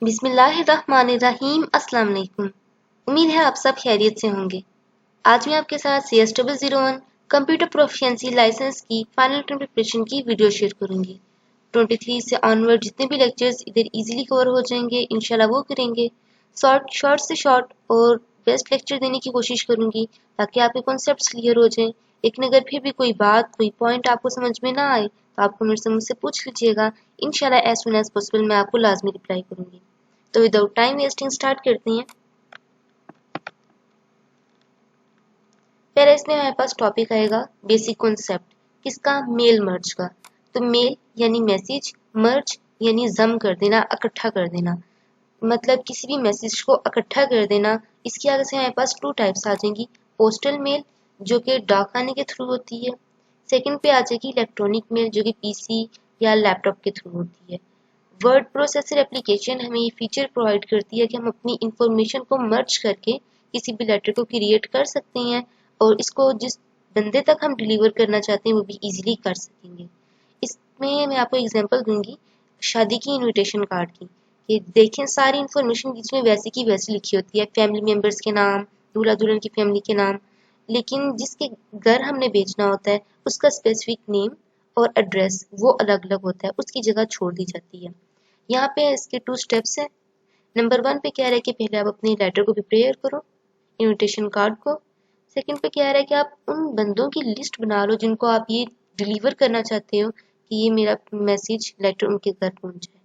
बिस्मिल्लाहिर्रहमानिर्रहीम। अस्सलाम वालेकुम। उम्मीद है आप सब खैरियत से होंगे। आज मैं आपके साथ CS001 कंप्यूटर प्रोफिशिएंसी लाइसेंस की फाइनल टर्म प्रिपरेशन की वीडियो शेयर करूंगी। 23 से ऑनवर्ड जितने भी लेक्चर्स इधर इजीली कवर हो जाएंगे इंशाल्लाह वो करेंगे। शॉर्ट से शॉर्ट और बेस्ट लेक्चर देने की कोशिश करूंगी ताकि आपके कॉन्सेप्ट्स क्लियर हो जाएं। लेकिन अगर फिर भी कोई बात कोई पॉइंट आपको समझ में ना आए तो आप कमेंट से मुझसे पूछ लीजिएगा। इंशाल्लाह एज सुन एज पॉसिबल मैं आपको लाजमी रिप्लाई करूंगी। तो विदाउट टाइम वेस्टिंग स्टार्ट करते हैं। पहले इसमें हमारे पास टॉपिक आएगा बेसिक कॉन्सेप्ट किसका, मेल मर्ज का। तो मेल यानी मैसेज, मर्ज यानी जम कर देना, इकट्ठा कर देना, मतलब किसी भी मैसेज को इकट्ठा कर देना। इसकी आगे से हमारे पास टू टाइप्स आ जाएंगी। पोस्टल मेल जो कि डाक खाने के थ्रू होती है। सेकंड पे आ जाएगी इलेक्ट्रॉनिक मेल जो कि पीसी या लैपटॉप के थ्रू होती है। वर्ड प्रोसेसर एप्लीकेशन हमें ये फीचर प्रोवाइड करती है कि हम अपनी इंफॉर्मेशन को मर्ज करके किसी भी लेटर को क्रिएट कर सकते हैं और इसको जिस बंदे तक हम डिलीवर करना चाहते हैं वो भी इजीली कर सकेंगे। इसमें मैं आपको एग्जांपल दूंगी शादी की इनविटेशन कार्ड की कि देखें सारी इंफॉर्मेशन बीच में वैसी की वैसी लिखी होती है, फैमिली मेंबर्स के नाम, दूल्हा दुल्हन की फैमिली के नाम, लेकिन जिसके घर हमने भेजना होता है उसका स्पेसिफिक नेम और एड्रेस वो अलग अलग होता है, उसकी जगह छोड़ दी जाती है। यहाँ पे इसके टू स्टेप्स है। नंबर 1 पे कह रहा है कि पहले आप अपने लेटर को प्रिपेयर करो, इनविटेशन कार्ड को। सेकंड पे कह रहा है कि आप उन बंदों की लिस्ट बना लो जिनको आप ये डिलीवर करना चाहते हो कि ये मेरा मैसेज लेटर उनके घर पहुंच जाए।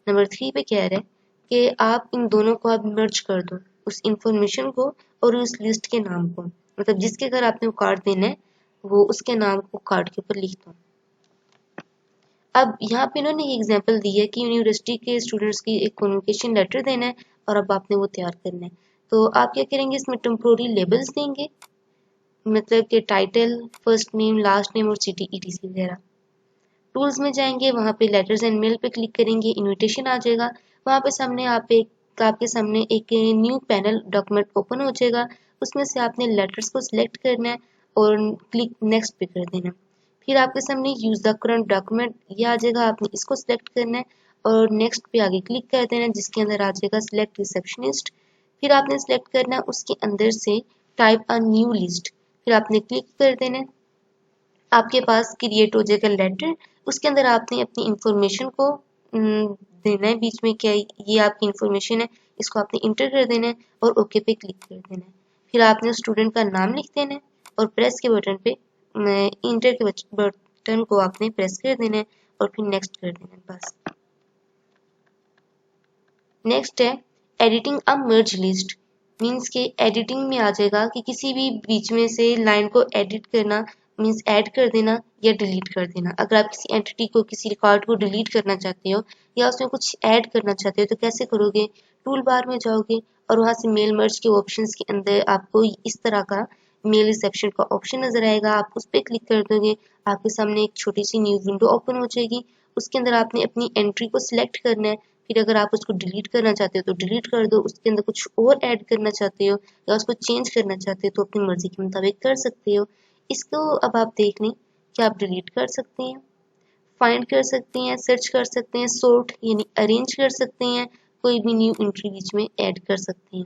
नंबर 3 पे कह रहा है कि आप इन दोनों को आप मर्ज कर दो, उस इंफॉर्मेशन को और उस लिस्ट के नाम को, मतलब जिसके घर आपने वो कार्ड देना है वो उसके नाम को कार्ड के ऊपर लिख दो। अब यहाँ पे इन्होंने एग्जांपल दी है कि यूनिवर्सिटी के स्टूडेंट्स की एक कम्युनिकेशन लेटर देना है और अब आपने वो तैयार करना है। तो आप क्या करेंगे, इसमें टेम्पोररी लेबल्स देंगे, मतलब कि title, first name, last name और सिटी ईटीसी वगैरह। टूल्स में जाएंगे, वहाँ पे लेटर्स एंड मेल पे क्लिक करेंगे, इनविटेशन आ जाएगा। वहाँ पे सामने आपके सामने एक न्यू पैनल डॉक्यूमेंट ओपन हो जाएगा। उसमें से आपने लेटर्स को सिलेक्ट करना है और क्लिक नेक्स्ट पे कर देना है। फिर आपके सामने यूज द करंट डॉक्यूमेंट ये आ जाएगा, आपने इसको सिलेक्ट करना है और नेक्स्ट पे आगे क्लिक कर देना है, जिसके अंदर आ जाएगा सिलेक्ट रिसेप्शनिस्ट। फिर आपने सिलेक्ट करना है उसके अंदर से टाइप अ न्यू लिस्ट, फिर आपने क्लिक कर देना है। आपके पास क्रिएट हो जाएगा लेटर, उसके अंदर आपने अपनी इंफॉर्मेशन को देना है बीच में, क्या ये आपकी इंफॉर्मेशन है, इसको आपने इंटर कर देना है और ओके पे क्लिक कर देना है। फिर आपने स्टूडेंट का नाम लिख देना है और प्रेस के बटन पे इंटर के बटन को आपने प्रेस कर देना है और फिर नेक्स्ट कर देना है, बस। नेक्स्ट है एडिटिंग अ मर्ज लिस्ट, मीन्स के एडिटिंग में आ जाएगा कि किसी भी बीच में से लाइन को एडिट करना, मीन्स ऐड कर देना या डिलीट कर देना। अगर आप किसी एंटिटी को, किसी रिकॉर्ड को डिलीट करना चाहते हो या उसमें कुछ ऐड करना चाहते हो तो कैसे करोगे, टूल बार में जाओगे और वहां से मेल मर्ज के ऑप्शंस के अंदर आपको इस तरह का मेल रिसेप्शन का ऑप्शन नजर आएगा, आप उस पर क्लिक कर दोगे, आपके सामने एक छोटी सी न्यू विंडो ओपन हो जाएगी। उसके अंदर आपने अपनी एंट्री को सिलेक्ट करना है। फिर अगर आप उसको डिलीट करना चाहते हो तो डिलीट कर दो, उसके अंदर कुछ और ऐड करना चाहते हो या उसको चेंज करना चाहते हो तो अपनी मर्जी के मुताबिक कर सकते हो। इसको अब आप देख लें कि आप डिलीट कर सकते हैं, फाइंड कर सकते हैं, सर्च कर सकते हैं, सॉर्ट यानी अरेंज कर सकते हैं, कोई भी न्यू एंट्री बीच में ऐड कर सकते हैं।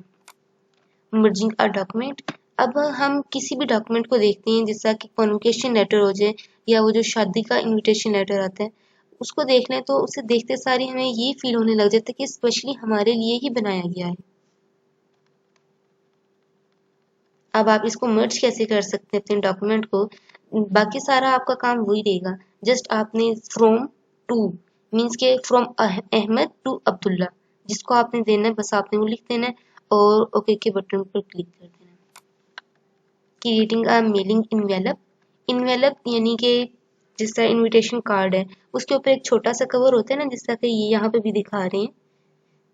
मर्जिंग अ डॉक्यूमेंट, अब हम किसी भी डॉक्यूमेंट को देखते हैं जैसा कि कन्वोकेशन लेटर हो जाए या वो जो शादी का इनविटेशन लेटर आता है, उसको देख लें तो उसे देखते सारी हमें ये फील होने लग जाता है कि स्पेशली हमारे लिए ही बनाया गया है। अब आप इसको मर्ज कैसे कर सकते हैं अपने डॉक्यूमेंट को, बाकी सारा आपका काम वही रहेगा, जस्ट आपने फ्रॉम टू, मीन्स के फ्रॉम अहमद टू अब्दुल्ला जिसको आपने देना है बस आपने वो लिख देना है और ओके के बटन पर क्लिक कर देना है। Creating a mailing envelope, envelope यानी कि जिस तरह इनविटेशन कार्ड है उसके ऊपर एक छोटा सा कवर होता है ना, जिस तरह के ये यहाँ पे भी दिखा रहे हैं।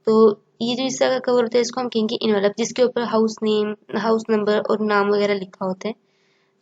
तो ये जो इस तरह का कवर होता है इसको हम कहेंगे इन्वेलप, जिसके ऊपर हाउस नेम, हाउस नंबर और नाम वगैरह लिखा होता है।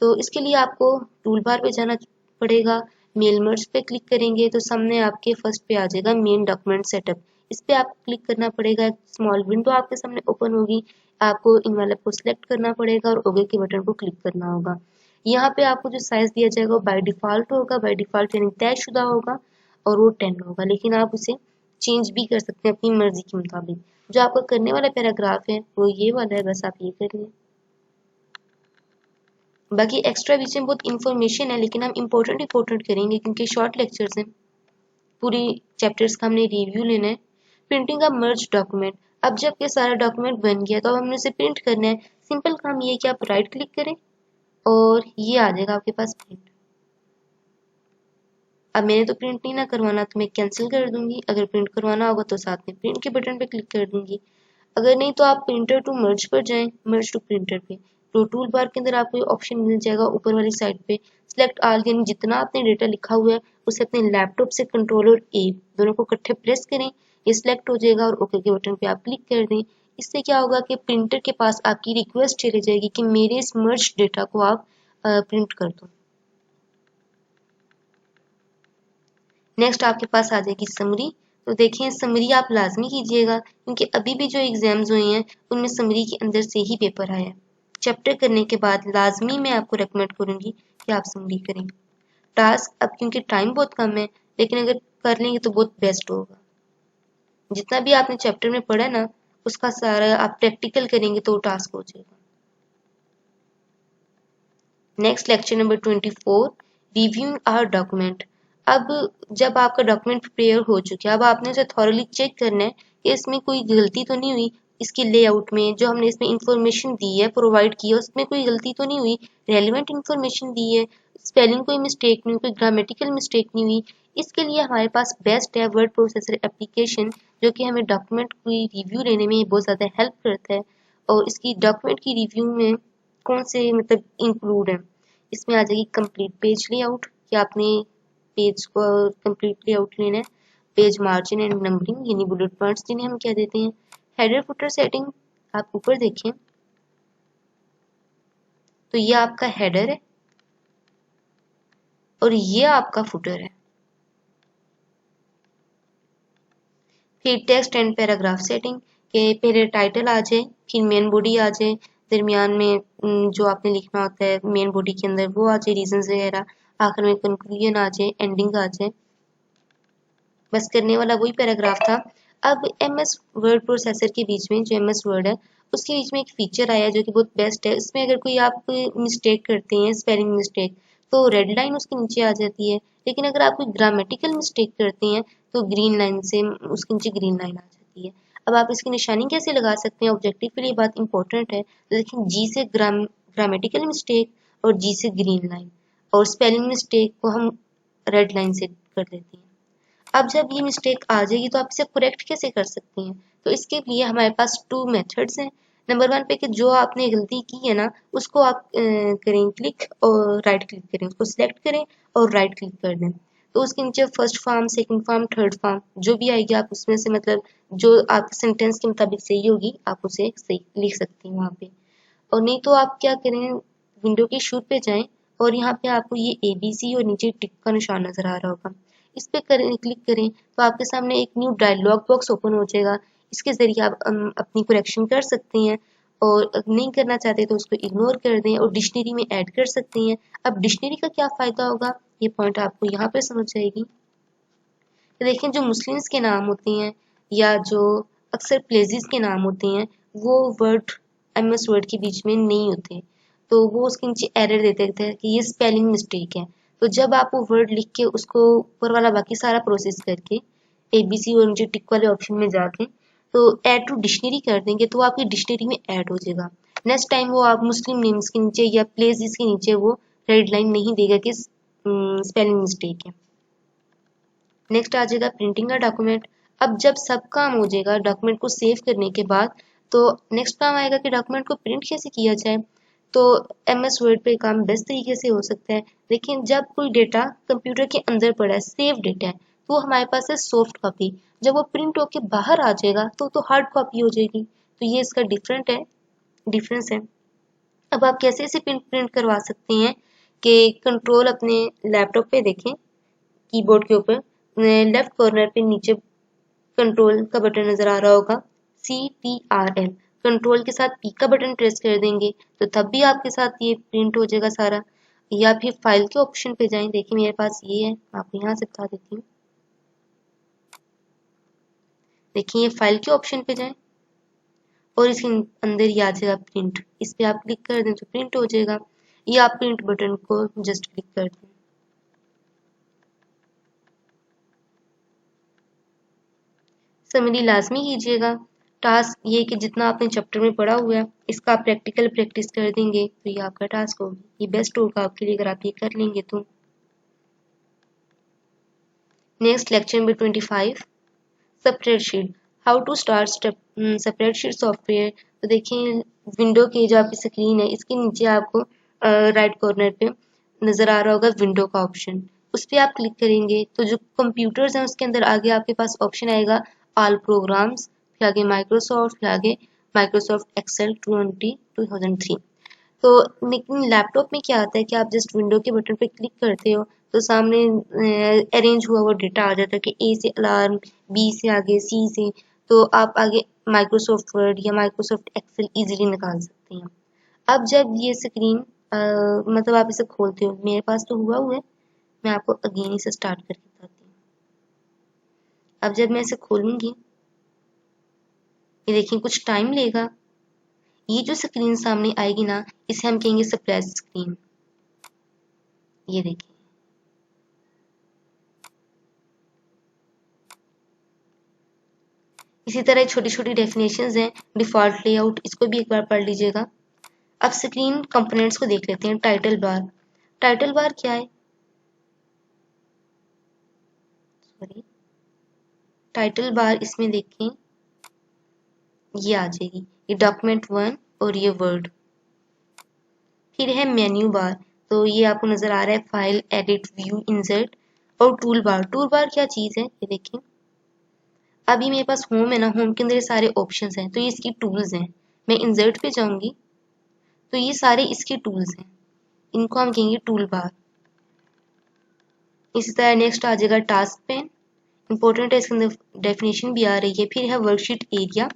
तो इसके लिए आपको टूल बार पे जाना पड़ेगा, मेल मर्ज पे क्लिक करेंगे तो सामने आपके फर्स्ट पे आ जाएगा मेन डॉक्यूमेंट सेटअप, इस पे आपको क्लिक करना पड़ेगा। स्मॉल विंडो आपके सामने ओपन होगी, आपको इन्वेलप को सिलेक्ट करना पड़ेगा और ओके के बटन को क्लिक करना होगा। यहाँ पे आपको जो साइज दिया जाएगा वो बाय डिफॉल्ट होगा, बाय डिफॉल्ट यानी तयशुदा होगा और वो 10 होगा, लेकिन आप उसे चेंज भी कर सकते हैं अपनी मर्जी के मुताबिक। जो आपका करने वाला पैराग्राफ है वो ये वाला है, बस आप ये कर लें। बाकी एक्स्ट्रा बीच में बहुत इंफॉर्मेशन है, लेकिन हम इम्पोर्टेंट करेंगे क्योंकि शॉर्ट लेक्चर्स हैं। पूरी चैप्टर्स का हमने रिव्यू लेना है। प्रिंटिंग का मर्ज डॉक्यूमेंट। अब जब ये सारा डॉक्यूमेंट बन गया तो अब हमने उसे प्रिंट करना है। सिंपल काम ये है कि आप राइट क्लिक करें और ये आ जाएगा आपके पास प्रिंट। अब मैंने तो प्रिंट नहीं ना करवाना तो मैं कैंसिल कर दूंगी। अगर प्रिंट करवाना होगा तो साथ में प्रिंट के बटन पे क्लिक कर दूंगी। अगर नहीं तो आप प्रिंटर टू मर्ज पर जाएं, मर्ज टू प्रिंटर पे। तो टूल बार के अंदर आपको ऑप्शन मिल जाएगा ऊपर वाली साइड पे, सिलेक्ट ऑल, यानी जितना आपने डेटा लिखा हुआ है उसे अपने लैपटॉप से कंट्रोल और ए दोनों को इकट्ठे प्रेस करें, ये सिलेक्ट हो जाएगा और ओके के बटन पे आप क्लिक कर दें। इससे क्या होगा कि प्रिंटर के पास आपकी रिक्वेस्ट चली जाएगी कि मेरे इस मर्ज डेटा को आप प्रिंट कर दो। नेक्स्ट आपके पास आ जाएगी समरी। तो देखें समरी आप लाजमी कीजिएगा क्योंकि अभी भी जो एग्जाम्स हुए हैं उनमें समरी के अंदर से ही पेपर आया है। चैप्टर करने के बाद लाजमी मैं आपको रेकमेंड करूंगी कि आप समरी करें। टास्क अब क्योंकि टाइम बहुत कम है, लेकिन अगर कर लेंगे तो बहुत बेस्ट होगा। जितना भी आपने चैप्टर में पढ़ा ना उसका सारा आप प्रैक्टिकल करेंगे तो टास्क हो जाएगा। Next lecture number 24, reviewing our document. अब जब आपका डॉक्यूमेंट प्रिपेयर हो चुका है, अब आपने उसे थॉरली चेक करना है कि इसमें कोई गलती तो नहीं हुई। इसके लेआउट में जो हमने इसमें इंफॉर्मेशन दी है, प्रोवाइड की है, उसमें कोई गलती तो नहीं हुई। रेलिवेंट इंफॉर्मेशन दी है, स्पेलिंग कोई मिस्टेक नहीं हुई, कोई ग्रामेटिकल मिस्टेक नहीं हुई। इसके लिए हमारे पास बेस्ट है वर्ड प्रोसेसर एप्लीकेशन, जो कि हमें डॉक्यूमेंट की रिव्यू लेने में बहुत ज़्यादा हेल्प करता है। और इसकी डॉक्यूमेंट की रिव्यू में कौन से मतलब इंक्लूड है, इसमें आ जाएगी कंप्लीट पेज लेआउट कि आपने पेज को कंप्लीट लेआउट लेना है। पेज मार्जिन एंड नंबरिंग यानी बुलेट पॉइंट्स जिन्हें हम कह देते हैं। हेडर फुटर सेटिंग, आप ऊपर देखें तो ये आपका हेडर है और ये आपका फुटर है। फिर टेक्स्ट एंड पैराग्राफ सेटिंग के पहले टाइटल आ जाए, फिर मेन बॉडी आ जाए, दरमियान में जो आपने लिखना होता है मेन बॉडी के अंदर वो आ जाए, रीजंस वगैरह, आखिर में कंक्लूजन आ जाए, एंडिंग आ जाए। बस करने वाला वही पैराग्राफ था। अब एमएस वर्ड प्रोसेसर के बीच में जो एमएस वर्ड है उसके बीच में एक फीचर आया जो कि बहुत बेस्ट है। इसमें अगर कोई आप मिस्टेक करते हैं, स्पेलिंग मिस्टेक, तो रेड लाइन उसके नीचे आ जाती है। लेकिन अगर आप कोई ग्रामेटिकल मिस्टेक करते हैं तो ग्रीन लाइन से उसके नीचे ग्रीन लाइन आ जाती है। अब आप इसकी निशानी कैसे लगा सकते हैं, ऑब्जेक्टिव के लिए बात इंपॉर्टेंट है। तो देखिए जी से ग्रामेटिकल मिस्टेक और जी से ग्रीन लाइन, और स्पेलिंग मिस्टेक को हम रेड लाइन से कर देते हैं। अब जब ये मिस्टेक आ जाएगी तो आप इसे करेक्ट कैसे कर सकते हैं, तो इसके लिए हमारे पास टू मेथड्स हैं। नंबर वन पे कि जो आपने गलती की है ना उसको आप करें क्लिक और राइट क्लिक करें, उसको सिलेक्ट करें और राइट क्लिक कर दें। तो उसके नीचे first form, second form, third form जो भी आएगी आप उसमें से मतलब जो आपके सेंटेंस के मुताबिक सही होगी आप उसे सही लिख सकती हैं वहाँ पे। और नहीं तो आप क्या करें, विंडो के शुरू पे जाएं और यहाँ पे आपको ये ABC और नीचे टिक का निशान नजर आ रहा होगा, इस पे करें, क्लिक करें तो आपके सामने एक न्यू डायलॉग बॉक्स ओपन हो जाएगा। इसके जरिए आप अपनी करेक्शन कर सकते हैं और अगर नहीं करना चाहते तो उसको इग्नोर कर दें और डिक्शनरी में ऐड कर सकते हैं। अब डिक्शनरी का क्या फायदा होगा ये पॉइंट आपको यहाँ पे समझ जाएगी। तो देखें जो मुस्लिम्स के नाम होते हैं या जो अक्सर प्लेसेस के नाम होते हैं वो वर्ड एमएस वर्ड के बीच में नहीं होते, तो वो उसके नीचे एरर देते रहते हैं कि ये स्पेलिंग मिस्टेक है। तो जब आप वो वर्ड लिख के उसको ऊपर वाला बाकी सारा प्रोसेस करके ABC और नीचे टिक वाले ऑप्शन में जाके तो ऐड टू डिक्शनरी कर देंगे तो वो आपकी डिक्शनरी में ऐड हो जाएगा। नेक्स्ट टाइम वो आप मुस्लिम नेम्स के नीचे या प्लेसेस के नीचे वो रेड लाइन नहीं देगा कि स्पेलिंग मिस्टेक है। नेक्स्ट आ जाएगा प्रिंटिंग का डॉक्यूमेंट। अब जब सब काम हो जाएगा डॉक्यूमेंट को सेव करने के बाद, तो नेक्स्ट काम आएगा कि डॉक्यूमेंट को प्रिंट कैसे किया जाए। तो MS वर्ड पे काम बेस्ट तरीके से हो सकता है। लेकिन जब कोई डेटा कंप्यूटर के अंदर पड़ा है, सेव डेटा है, तो वो हमारे पास है सॉफ्ट कॉपी। जब वो प्रिंट होके बाहर आ जाएगा तो हार्ड कॉपी हो जाएगी। तो ये इसका डिफरेंस है। अब आप कैसे इसे प्रिंट करवा सकते हैं कि कंट्रोल अपने लैपटॉप पे देखें, कीबोर्ड के ऊपर लेफ्ट कॉर्नर पे नीचे कंट्रोल का बटन नजर आ रहा होगा, CTRL, कंट्रोल के साथ P का बटन प्रेस कर देंगे तो तब भी आपके साथ ये प्रिंट हो जाएगा सारा। या फिर फाइल के ऑप्शन पे जाएं, देखिए मेरे पास ये है, आपको यहाँ से बता देती हूँ। देखिए ये फाइल के ऑप्शन पे जाएं और इसके अंदर ही आ जाएगा प्रिंट, इस पे आप क्लिक कर दें तो प्रिंट हो जाएगा, या आप प्रिंट बटन को जस्ट क्लिक कर दें। समरी लाजमी कीजिएगा। टास्क ये कि जितना आपने चैप्टर में पढ़ा हुआ है इसका आप प्रैक्टिकल प्रैक्टिस कर देंगे तो ये आपका टास्क होगा, ये बेस्ट होगा आपके लिए अगर आप ये कर लेंगे तो। Next lecture number 25, spreadsheet, how to start spreadsheet software. तो देखिए विंडो की जो आपकी स्क्रीन है इसके नीचे आपको राइट कॉर्नर पे नजर आ रहा होगा विंडो का ऑप्शन, उस पर आप क्लिक करेंगे तो जो कंप्यूटर्स हैं उसके अंदर आगे आपके पास ऑप्शन आएगा ऑल प्रोग्राम्स, फिर आगे माइक्रोसॉफ्ट, फिर आगे माइक्रोसॉफ्ट एक्सेल 2003। तो लेकिन लैपटॉप में क्या आता है कि आप जस्ट विंडो के बटन पे क्लिक करते हो तो सामने अरेंज हुआ हुआ डेटा आ जाता है कि ए से अलार्म, बी से आगे, सी से, तो आप आगे माइक्रोसॉफ्ट वर्ड या माइक्रोसॉफ्ट एक्सेल इजीली निकाल सकते हैं। अब जब ये स्क्रीन मतलब आप इसे खोलते हो, मेरे पास तो हुआ है, मैं आपको अगेन इसे स्टार्ट करके बताती हूँ। अब जब मैं इसे खोलूंगी ये देखिए कुछ टाइम लेगा, ये जो स्क्रीन सामने आएगी ना इसे हम कहेंगे स्प्लैश स्क्रीन। ये देखिए इसी तरह छोटी छोटी डेफिनेशंस हैं, डिफॉल्ट लेआउट, इसको भी एक बार पढ़ लीजिएगा। अब स्क्रीन कंपोनेंट्स को देख लेते हैं। टाइटल बार, टाइटल बार क्या है, सॉरी, टाइटल बार इसमें देखें ये आ जाएगी, ये डॉक्यूमेंट 1 और ये वर्ड। फिर है मेन्यू बार, तो ये आपको नजर आ रहा है फाइल, एडिट, व्यू, इंसर्ट। और टूल बार, टूल बार क्या चीज है ये देखें, अभी मेरे पास होम है ना, होम के अंदर ये सारे ऑप्शंस हैं तो ये इसकी टूल्स हैं। मैं इंसर्ट पे जाऊंगी तो ये सारे इसके टूल्स हैं, इनको हम कहेंगे टूल बार। इसी तरह नेक्स्ट आ जाएगा टास्क पेन, इंपॉर्टेंट है, इसके अंदर डेफिनेशन भी आ रही है। फिर है वर्कशीट एरिया,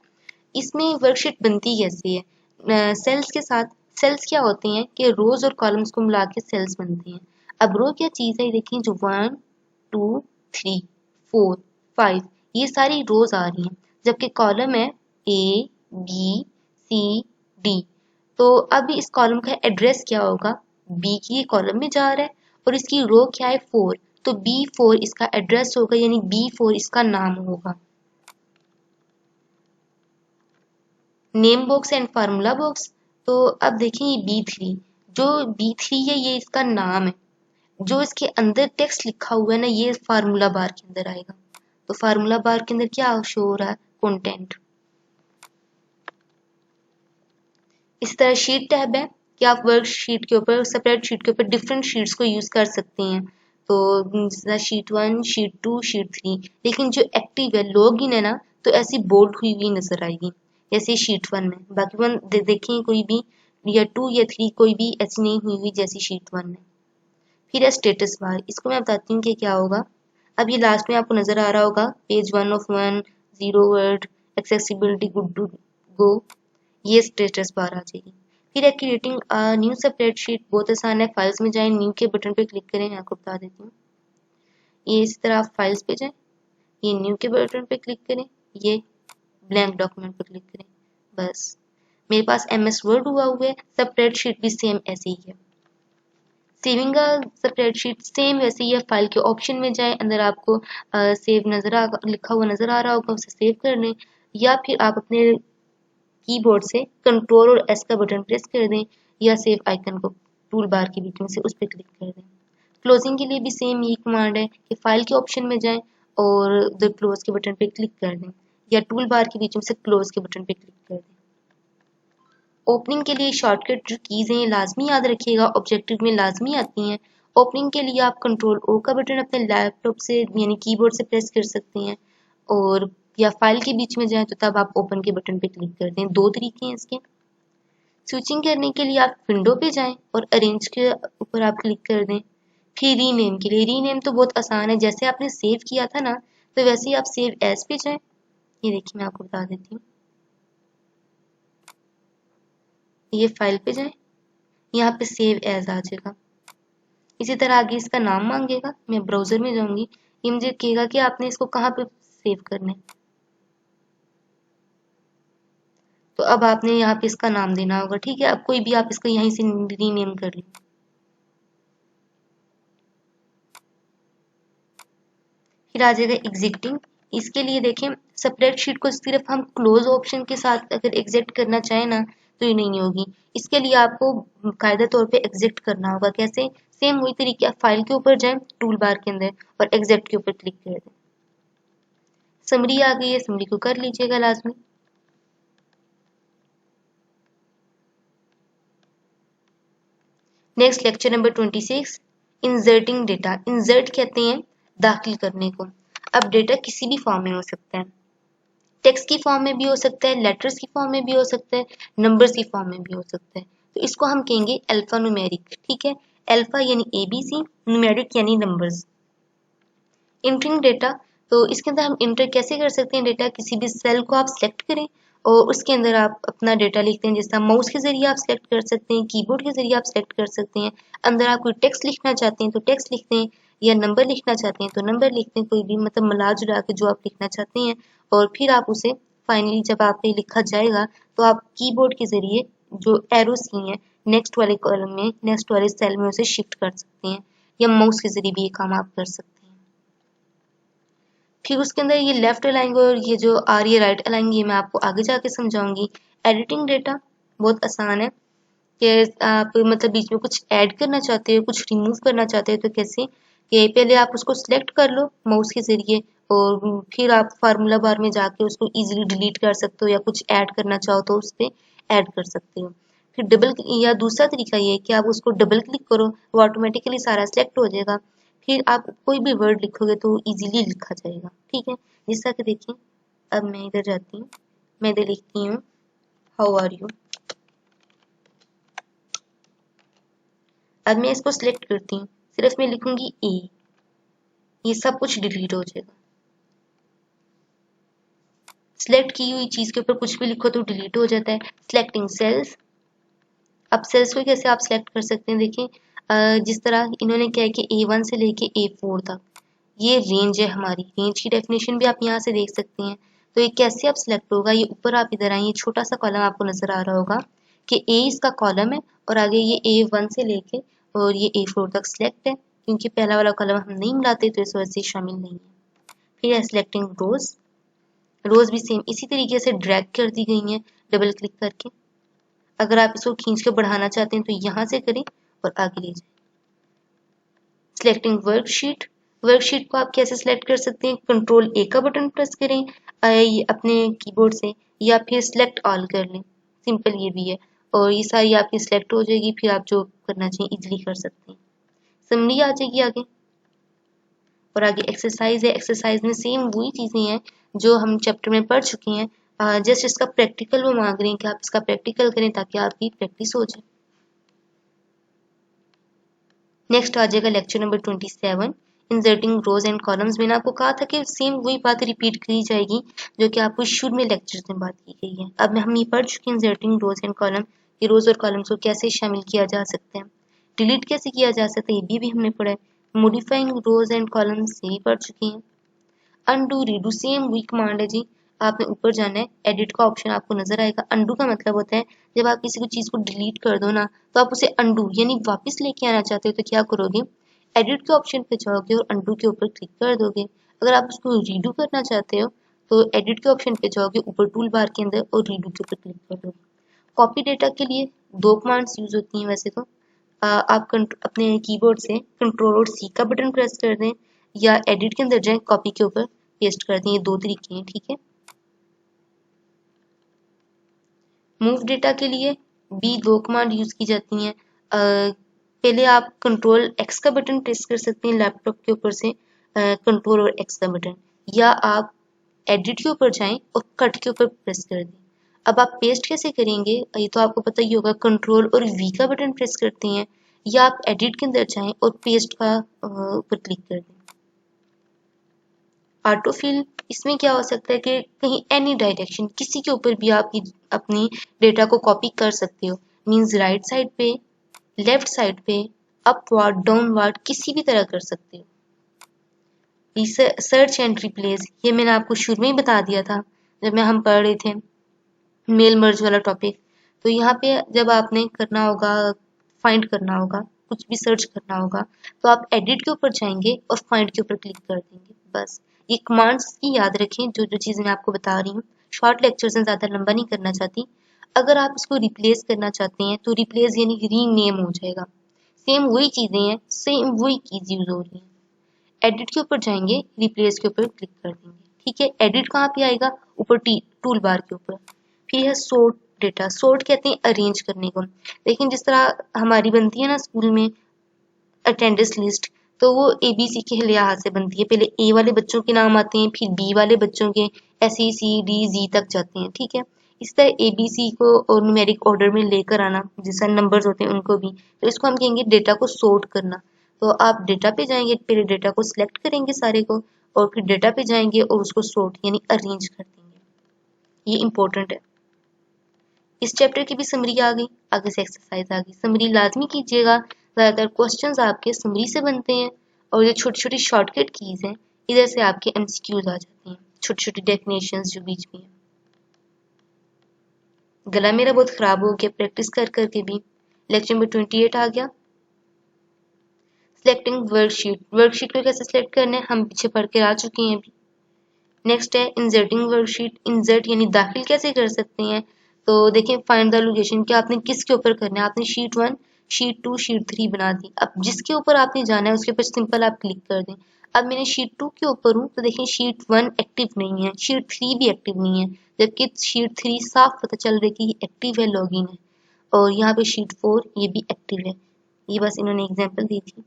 इसमें वर्कशीट बनती कैसी है, सेल्स के साथ। सेल्स क्या होते हैं कि रोज और कॉलम्स को मिला के सेल्स बनते हैं। अब रो क्या चीज है, देखिए जो 1 2 3 4 5 ये सारी रोज आ रही हैं, जबकि कॉलम है ए बी सी डी। तो अब इस कॉलम का एड्रेस क्या होगा, बी की कॉलम में जा रहा है और इसकी रो क्या है 4, तो B4 इसका एड्रेस होगा, यानी B4 इसका नाम होगा। Name box and formula box, तो अब देखें ये B3, जो B3 है ये इसका नाम है, जो इसके अंदर टेक्स्ट लिखा हुआ है ना ये फार्मूला बार के अंदर आएगा। तो फार्मूला बार के अंदर क्या शो हो रहा है, कंटेंट। इस तरह शीट टैब है कि आप वर्कशीट के ऊपर, सेपरेट शीट के ऊपर डिफरेंट शीट्स को यूज कर सकते हैं। तो शीट 1, शीट 2, शीट 3, लेकिन जो एक्टिव है लॉग इन है ना तो ऐसी बोल्ड हुई हुई नजर आएगी जैसे शीट 1 में। बाकी वन देखें कोई भी या 2 या 3 कोई भी ऐसी नहीं हुई हुई जैसी शीट 1 में। फिर है स्टेटस बार, इसको मैं बताती हूँ कि क्या होगा। अब ये लास्ट में आपको नजर आ रहा होगा page 1 of 1, 0 word, accessibility good to go, ये स्टेटस बार आ जाएगी। फिर है क्रिएटिंग न्यू स्प्रेडशीट, बहुत आसान है, फाइल्स में जाएं, न्यू के बटन पे क्लिक करें, आपको बता देती हूँ। ये इसी तरह आप फाइल्स पे जाएं, ये न्यू के बटन पे क्लिक करें, ये ब्लैंक डॉक्यूमेंट पे क्लिक करें, बस मेरे पास MS वर्ड हुआ है। स्प्रेडशीट भी सेम ऐसे ही है। सेविंग का स्प्रेडशीट सेम वैसे ही है, फाइल के ऑप्शन में जाएं, अंदर आपको सेव लिखा हुआ नजर आ रहा होगा, उसे सेव कर लें, या फिर आप अपने कीबोर्ड से कंट्रोल और S का बटन प्रेस कर दें या सेव आइकन को टूल बार के बीच में से उस पर क्लिक कर दें। क्लोजिंग के लिए भी सेम यही कमांड है कि फाइल के ऑप्शन में जाएं और द क्लोज के बटन पे क्लिक कर दें या टूल बार के बीच में से क्लोज के बटन पे क्लिक कर दें। ओपनिंग के लिए शॉर्टकट जो कीज हैं लाजमी याद रखिएगा, ऑब्जेक्टिव में लाजमी आती हैं। ओपनिंग के लिए आप कंट्रोल O का बटन अपने लैपटॉप से यानी कीबोर्ड से प्रेस कर सकते हैं, और या फाइल के बीच में जाएं तो तब आप ओपन के बटन पे क्लिक कर दें। दो तरीके हैं इसके। स्विचिंग करने के लिए आप विंडो पे जाएं और अरेंज के ऊपर आप क्लिक कर दें। फिर रीनेम के लिए, रीनेम तो बहुत आसान है, जैसे आपने सेव किया था ना तो वैसे ही आप सेव एज पे जाएं। ये देखिए मैं आपको बता देती हूँ, ये फाइल पे जाएं, यहाँ पे सेव एज आ जाएगा। इसी तरह आगे इसका नाम मांगेगा, मैं ब्राउजर में जाऊंगी, ये मुझे कहेगा कि आपने इसको कहाँ पे सेव करना है। तो अब आपने यहाँ पे इसका नाम देना होगा, ठीक है। अब कोई भी आप इसको यहीं से रीनेम कर लें। फिर आ जाएगा एग्जिटिंग। इसके लिए देखें, सेपरेट शीट को सिर्फ हम क्लोज ऑप्शन के साथ अगर एग्जिट करना चाहें ना तो ये नहीं होगी। इसके लिए आपको कायदा तौर पे एग्जिट करना होगा। कैसे? सेम वही तरीके, फाइल के ऊपर जाएं टूल बार के अंदर और एग्जिट के ऊपर क्लिक कर दें। समरी आ गई है, समरी को कर लीजिएगा लाजमी। Next lecture number 26, inserting data. Insert कहते हैं दाखिल करने को। अब डेटा किसी भी फॉर्म में हो सकता है, टेक्स्ट की फॉर्म में भी हो सकता है, लेटर्स की फॉर्म में भी हो सकता है, नंबर्स की फॉर्म में भी हो सकता है। तो इसको हम कहेंगे अल्फा न्यूमेरिक, ठीक है। अल्फा यानी ABC, न्यूमेरिक यानी नंबर्स। इंटरिंग डेटा, तो इसके अंदर हम इंटर कैसे कर सकते हैं डेटा? किसी भी सेल को आप सिलेक्ट करें और उसके अंदर आप अपना डेटा लिखते हैं। जैसा माउस के जरिए आप सिलेक्ट कर सकते हैं, कीबोर्ड के जरिए आप सिलेक्ट कर सकते हैं। अंदर आप कोई टेक्स्ट लिखना चाहते हैं तो टेक्स्ट लिखते हैं, या नंबर लिखना चाहते हैं तो नंबर लिखते हैं, कोई भी मतलब मिला जुला के जो आप लिखना चाहते हैं। और फिर आप उसे फाइनली जब आप पे लिखा जाएगा तो आप कीबोर्ड के जरिए जो एरोस की हैं नेक्स्ट वाले कॉलम में, नेक्स्ट वाले सेल में उसे शिफ्ट कर सकते हैं, या माउस के जरिए भी ये काम आप कर सकते हैं। फिर उसके अंदर ये लेफ्ट अलाइंग और ये जो आ रही है राइट अलाइंग, ये मैं आपको आगे जाके समझाऊंगी। एडिटिंग डेटा बहुत आसान है कि आप मतलब बीच में कुछ ऐड करना चाहते हो, कुछ रिमूव करना चाहते हो तो कैसे, कि पहले आप उसको सिलेक्ट कर लो माउस के जरिए और फिर आप फार्मूला बार में जाके उसको इजीली डिलीट कर सकते हो, या कुछ ऐड करना चाहो तो उस पर ऐड कर सकते हो। फिर डबल, या दूसरा तरीका ये है कि आप उसको डबल क्लिक करो, वो ऑटोमेटिकली सारा सिलेक्ट हो जाएगा। फिर आप कोई भी वर्ड लिखोगे तो इजीली लिखा जाएगा, ठीक है। जैसा कि देखिए, अब मैं इधर जाती हूँ, मैं इधर लिखती हूँ हाउ आर यू। अब मैं इसको सिलेक्ट करती हूँ, सिर्फ मैं लिखूंगी ए, ये सब कुछ डिलीट हो जाएगा। सिलेक्ट की हुई चीज के ऊपर कुछ भी लिखो तो डिलीट हो जाता है। सिलेक्टिंग सेल्स, अब सेल्स को कैसे आप सिलेक्ट कर सकते हैं? देखिए, जिस तरह इन्होंने क्या है कि A1 से लेके A4 तक ये रेंज है हमारी, रेंज की डेफिनेशन भी आप यहाँ से देख सकते हैं। तो ये कैसे आप सिलेक्ट होगा? ये ऊपर आप इधर आए, ये छोटा सा कॉलम आपको नजर आ रहा होगा कि A इसका कॉलम है और आगे ये A1 से लेके और ये A4 तक सिलेक्ट है, क्योंकि पहला वाला कॉलम हम नहीं मिलाते तो इस वजह से शामिल नहीं है। फिर है सिलेक्टिंग रोज। रोज भी सेम इसी तरीके से ड्रैग कर दी गई है डबल क्लिक करके। अगर आप इसको खींच के बढ़ाना चाहते हैं तो यहाँ से करें और आगे ले जाएं। सिलेक्टिंग वर्कशीट, वर्कशीट को आप कैसे सिलेक्ट कर सकते हैं? कंट्रोल A का बटन प्रेस करें अपने कीबोर्ड से, या फिर सिलेक्ट ऑल कर लें, सिंपल ये भी है, और ये सारी आपकी सिलेक्ट हो जाएगी। फिर आप जो करना चाहिए इजीली कर सकते हैं। समरी आ जाएगी आगे, और आगे एक्सरसाइज है। एक्सरसाइज में सेम वही चीजें हैं जो हम चैप्टर में पढ़ चुके हैं, जस्ट इसका प्रैक्टिकल वो मांग रहे हैं कि आप इसका प्रैक्टिकल करें ताकि आपकी प्रैक्टिस हो जाए। नेक्स्ट आ जाएगा lecture number 27, inserting rows and columns. मैंने आपको कहा था कि सेम वही बात रिपीट करी जाएगी जो कि आपको शुरू में लेक्चर में बात की गई है। अब हम ये पढ़ चुके हैं इंसर्टिंग रोज एंड कॉलम, कि रोज और कॉलम्स को कैसे शामिल किया जा सकता है, डिलीट कैसे किया जा सकता है ये भी हमने पढ़ा है। मॉडिफाइंग रोज एंड कॉलम्स ये भी पढ़ चुके हैं। अनडू रीडू सेम वही कमांड है जी। आपने ऊपर जाना है, एडिट का ऑप्शन आपको नजर आएगा। अनडू का मतलब होता है जब आप किसी को चीज को डिलीट कर दो ना तो आप उसे अनडू यानी वापस लेके आना चाहते हो तो क्या करोगे? एडिट के ऑप्शन पे जाओगे और अनडू के ऊपर क्लिक कर दोगे। अगर आप उसको रीडू करना चाहते हो तो एडिट के ऑप्शन पे जाओगे ऊपर टूल बार के अंदर और रीडू के ऊपर क्लिक कर दोगे। कॉपी डेटा के लिए दो कमांड्स यूज होती हैं वैसे तो। आप अपने कीबोर्ड से कंट्रोल और C का बटन प्रेस कर दें, या एडिट के अंदर जाएं, कॉपी के ऊपर पेस्ट कर दें। ये दो तरीके हैं, ठीक है। मूव डेटा के लिए भी दो कमांड यूज की जाती हैं। पहले आप कंट्रोल X का बटन प्रेस कर सकते हैं लैपटॉप के ऊपर से, कंट्रोल और X का बटन, या आप एडिट के ऊपर जाएं और कट के ऊपर प्रेस कर दें। अब आप पेस्ट कैसे करेंगे ये तो आपको पता ही होगा, कंट्रोल और V का बटन प्रेस करते हैं, या आप एडिट के अंदर जाएं और पेस्ट का ऊपर क्लिक कर दें। ऑटोफिल, इसमें क्या हो सकता है कि कहीं एनी डायरेक्शन किसी के ऊपर भी आप अपनी डेटा को कॉपी कर सकते हो। मींस राइट साइड पे, लेफ्ट साइड पे, अपवर्ड, डाउनवर्ड, किसी भी तरह कर सकते हो। सर्च एंड रिप्लेस, ये मैंने आपको शुरू में ही बता दिया था जब हम पढ़ रहे थे। मेल मर्ज वाला टॉपिक। तो यहाँ पे जब आपने करना होगा, फाइंड करना होगा, कुछ भी सर्च करना होगा, तो आप एडिट के ऊपर जाएंगे और फाइंड के ऊपर क्लिक कर देंगे। बस ये कमांड्स की याद रखें, जो जो चीज़ मैं आपको बता रही हूँ। शॉर्ट लेक्चर से ज़्यादा लंबा नहीं करना चाहती। अगर आप इसको रिप्लेस करना चाहते हैं तो रिप्लेस यानी रीनेम हो जाएगा। सेम वही चीज़ें हैं, सेम वही कीज यूज हो रही हैं। एडिट के ऊपर जाएंगे, रिप्लेस के ऊपर क्लिक कर देंगे। ठीक है, एडिट कहाँ पे आएगा? ऊपर टूल बार के ऊपर। फिर है सोर्ट डेटा। सोर्ट कहते हैं अरेंज करने को। लेकिन जिस तरह हमारी बनती है ना स्कूल में अटेंडेंस लिस्ट, तो वो ABC के लिहाज से बनती है। पहले A वाले बच्चों के नाम आते हैं, फिर B वाले बच्चों के, ऐसे C D Z तक जाते हैं। ठीक है, इस तरह ABC को और न्यूमेरिक ऑर्डर में लेकर आना, जैसा नंबर्स होते हैं उनको भी, तो इसको हम कहेंगे डेटा को सोर्ट करना। तो आप डेटा पे जाएंगे, पहले डेटा को सिलेक्ट करेंगे सारे को, और फिर डेटा पे जाएंगे और उसको सोर्ट यानी अरेंज कर देंगे। ये इंपॉर्टेंट है। इस चैप्टर की भी समरी आ गई, आगे से एक्सरसाइज आ गई। समरी लाजमी कीजिएगा, ज़्यादातर क्वेश्चंस आपके समरी से बनते हैं, और ये छोटी छोटी शॉर्टकट कीज हैं, इधर से आपके MCQs आ जाते हैं, छोटी छोटी डेफिनेशंस जो बीच में है। गला मेरा बहुत खराब हो गया प्रैक्टिस कर करके भी। लेक्चर नंबर 28 आ गया। Selecting worksheet. वर्कशीट को कैसे सिलेक्ट करना है हम पीछे पढ़ के आ चुके हैं अभी। नेक्स्ट है इंसर्टिंग वर्कशीट। इंसर्ट यानी दाखिल कैसे कर सकते हैं? तो देखें, फाइंड द लोकेशन, कि आपने किसके ऊपर करना है। आपने शीट 1, शीट 2, शीट 3 बना दी। अब जिसके ऊपर आपने जाना है उसके ऊपर सिंपल आप क्लिक कर दें। अब मैंने शीट 2 के ऊपर हूँ, तो देखें शीट 1 एक्टिव नहीं है, शीट 3 भी एक्टिव नहीं है, जबकि शीट 3 साफ पता चल रहा है कि एक्टिव है, लॉगिन है। और यहाँ पे शीट 4 ये भी एक्टिव है। ये बस इन्होंने एग्जाम्पल दी थी।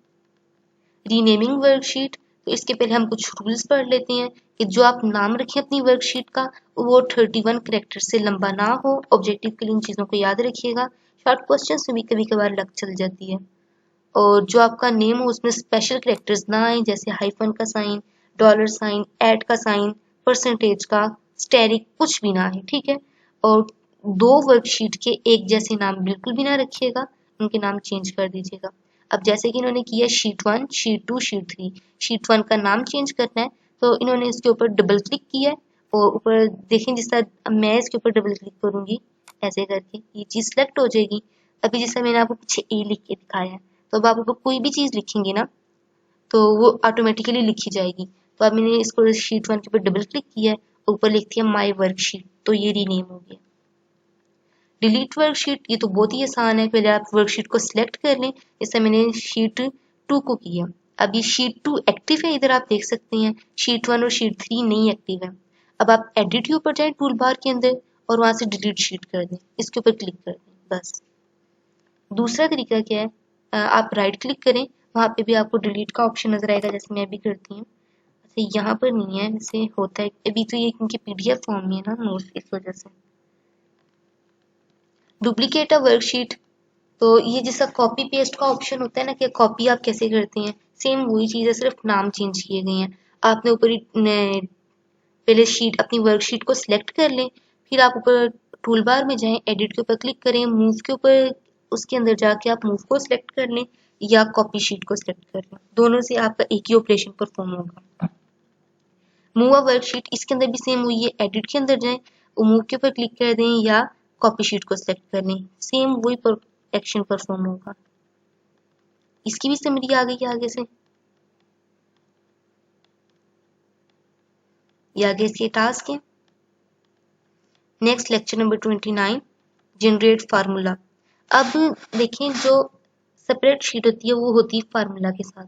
रीनेमिंग वर्कशीट, तो इसके पहले हम कुछ रूल्स पढ़ लेते हैं कि जो आप नाम रखें अपनी वर्कशीट का वो 31 कैरेक्टर से लंबा ना हो। ऑब्जेक्टिव के लिए इन चीज़ों को याद रखिएगा। शॉर्ट क्वेश्चन में भी कभी कभार लग चल जाती है। और जो आपका नेम हो उसमें स्पेशल कैरेक्टर्स ना आए, जैसे हाइफन का साइन, डॉलर साइन, एट का साइन, परसेंटेज का, स्टेरिक, कुछ भी ना आए। ठीक है, और 2 वर्कशीट के एक जैसे नाम बिल्कुल भी ना रखिएगा, उनके नाम चेंज कर दीजिएगा। अब जैसे कि इन्होंने किया शीट 1, शीट 2, शीट 3, शीट 1 का नाम चेंज करना है, तो इन्होंने इसके ऊपर डबल क्लिक किया है, और ऊपर देखें जिस तरह मैं इसके ऊपर डबल क्लिक करूंगी ऐसे करके ये चीज़ सेलेक्ट हो जाएगी। अभी जैसा मैंने आपको पीछे A लिख के दिखाया है, तो अब आप ऊपर कोई भी चीज़ लिखेंगे ना तो वो ऑटोमेटिकली लिखी जाएगी। तो अब मैंने इसको शीट 1 के ऊपर डबल क्लिक किया है, ऊपर लिख दिया माई वर्कशीट, तो ये रीनेम हो गया। डिलीट वर्कशीट, ये तो बहुत ही आसान है। पहले आप वर्कशीट को सिलेक्ट कर लें, जैसे मैंने शीट 2 को किया। अब ये शीट 2 एक्टिव है, इधर आप देख सकते हैं। शीट 1 और शीट 3 नहीं एक्टिव है। अब आप एडिट के ऊपर जाएं टूल बार के अंदर, और वहां से डिलीट शीट कर दें, इसके ऊपर क्लिक कर दें। बस दूसरा तरीका क्या है, आप राइट क्लिक करें, वहां पे भी आपको डिलीट का ऑप्शन नजर आएगा, जैसे मैं भी करती हूँ। अच्छा, यहाँ पर नहीं है, वैसे होता है अभी तो ये क्योंकि PDF फॉर्म में है ना नोट्स, इस वजह से। डुप्लीकेट अ वर्कशीट, तो ये जैसा कॉपी पेस्ट का ऑप्शन होता है ना कि कॉपी आप कैसे करते हैं, सेम वही चीज़ है, सिर्फ नाम चेंज किए गए हैं। आपने ऊपर पहले शीट अपनी वर्कशीट को सिलेक्ट कर लें, फिर आप ऊपर टूल बार में जाएं, एडिट के ऊपर क्लिक करें, मूव के ऊपर उसके अंदर जाके आप मूव को सिलेक्ट कर लें या कॉपी शीट को सिलेक्ट कर लें। दोनों से आपका एक ही ऑपरेशन परफॉर्म होगा। मूव अ वर्कशीट, इसके अंदर भी सेम वही है, एडिट के अंदर जाएं, मूव के ऊपर क्लिक कर दें या कॉपी शीट को सिलेक्ट कर लें, सेम वही एक्शन परफॉर्म होगा। इसकी भी समरी आ गई आगे से। ये आगे इसके टास्क है। Next lecture number 29, generate formula. अब देखें, जो सेपरेट शीट होती है वो होती है फार्मूला के साथ।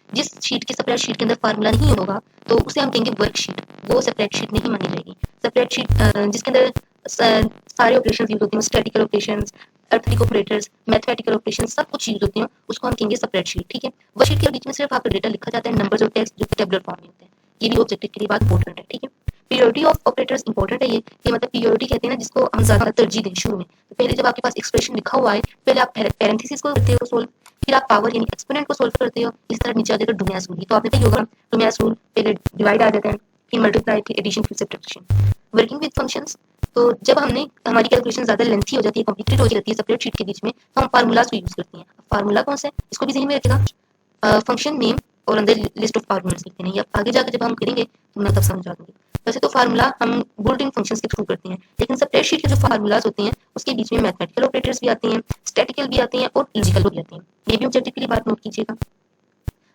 जिस शीट के सेपरेट शीट के अंदर फार्मूला नहीं होगा तो उसे हम कहेंगे वर्कशीट, वो सेपरेट शीट नहीं मानी जाएगी। सेपरेट शीट जिसके अंदर सारे ऑपरेशंस यूज होते हैं, statistical operations, arithmetic operators, mathematical operations, सब कुछ यूज होते हैं, उसको हम कहेंगे सेपरेट शीट। ठीक है, वर्कशीट के बीच में सिर्फ आपका डेटा लिखा जाता है, नंबर्स और टेक्स्ट जो टेबुलर फॉर्म में होते हैं। ये भी ऑब्जेक्टिव के लिए बात इंपॉर्टेंट है। ठीक है, प्रियोरिटी ऑफ ऑपरेटर्स इंपॉर्टेंट है ये, कि मतलब प्रियोरिटी कहते हैं ना जिसको हम ज्यादा तरजीह दें शुरू में। तो पहले जब आपके पास एक्सप्रेशन लिखा हुआ है, पहले आप पैरेंथेसिस को करते हो सोल्व, फिर आप पावर यानी एक्सपोनेंट को सोल्व करते हो। इस तरह नीचे आ जाएगा डुमियास रूल। तो आपने कही होगा डुमियास रूल, पहले डिवाइड आ जाता है, फिर मल्टीप्लाई, फिर एडिशन, फिर सब्ट्रैक्शन। वर्किंग विद फंक्शंस, तो जब हमने हमारी कैलकुलेशन ज्यादा लेंथी हो जाती है, कॉम्प्लिकेटेड हो जाती है सेपरेट शीट के बीच में, तो हम फार्मूलाज को यूज करते हैं। फार्मूला कौन सा है इसको भी ध्यान में रखिएगा। फंक्शन नेम और अंदर लिस्ट ऑफ फार्मूलाज लिख देने, या आगे जाकर जब हम करेंगे तो मैं तब समझा दूंगी। वैसे तो फार्मूला हम बुल्ट इन फंक्शंस के थ्रू करते हैं, लेकिन स्प्रेडशीट के जो फार्मूलाज होते हैं उसके बीच में मैथमेटिकल ऑपरेटर्स भी आते हैं, स्टैटिकल भी आते हैं और लॉजिकल भी आते हैं। ये भी ऑब्जेक्टिव के लिए बात नोट कीजिएगा।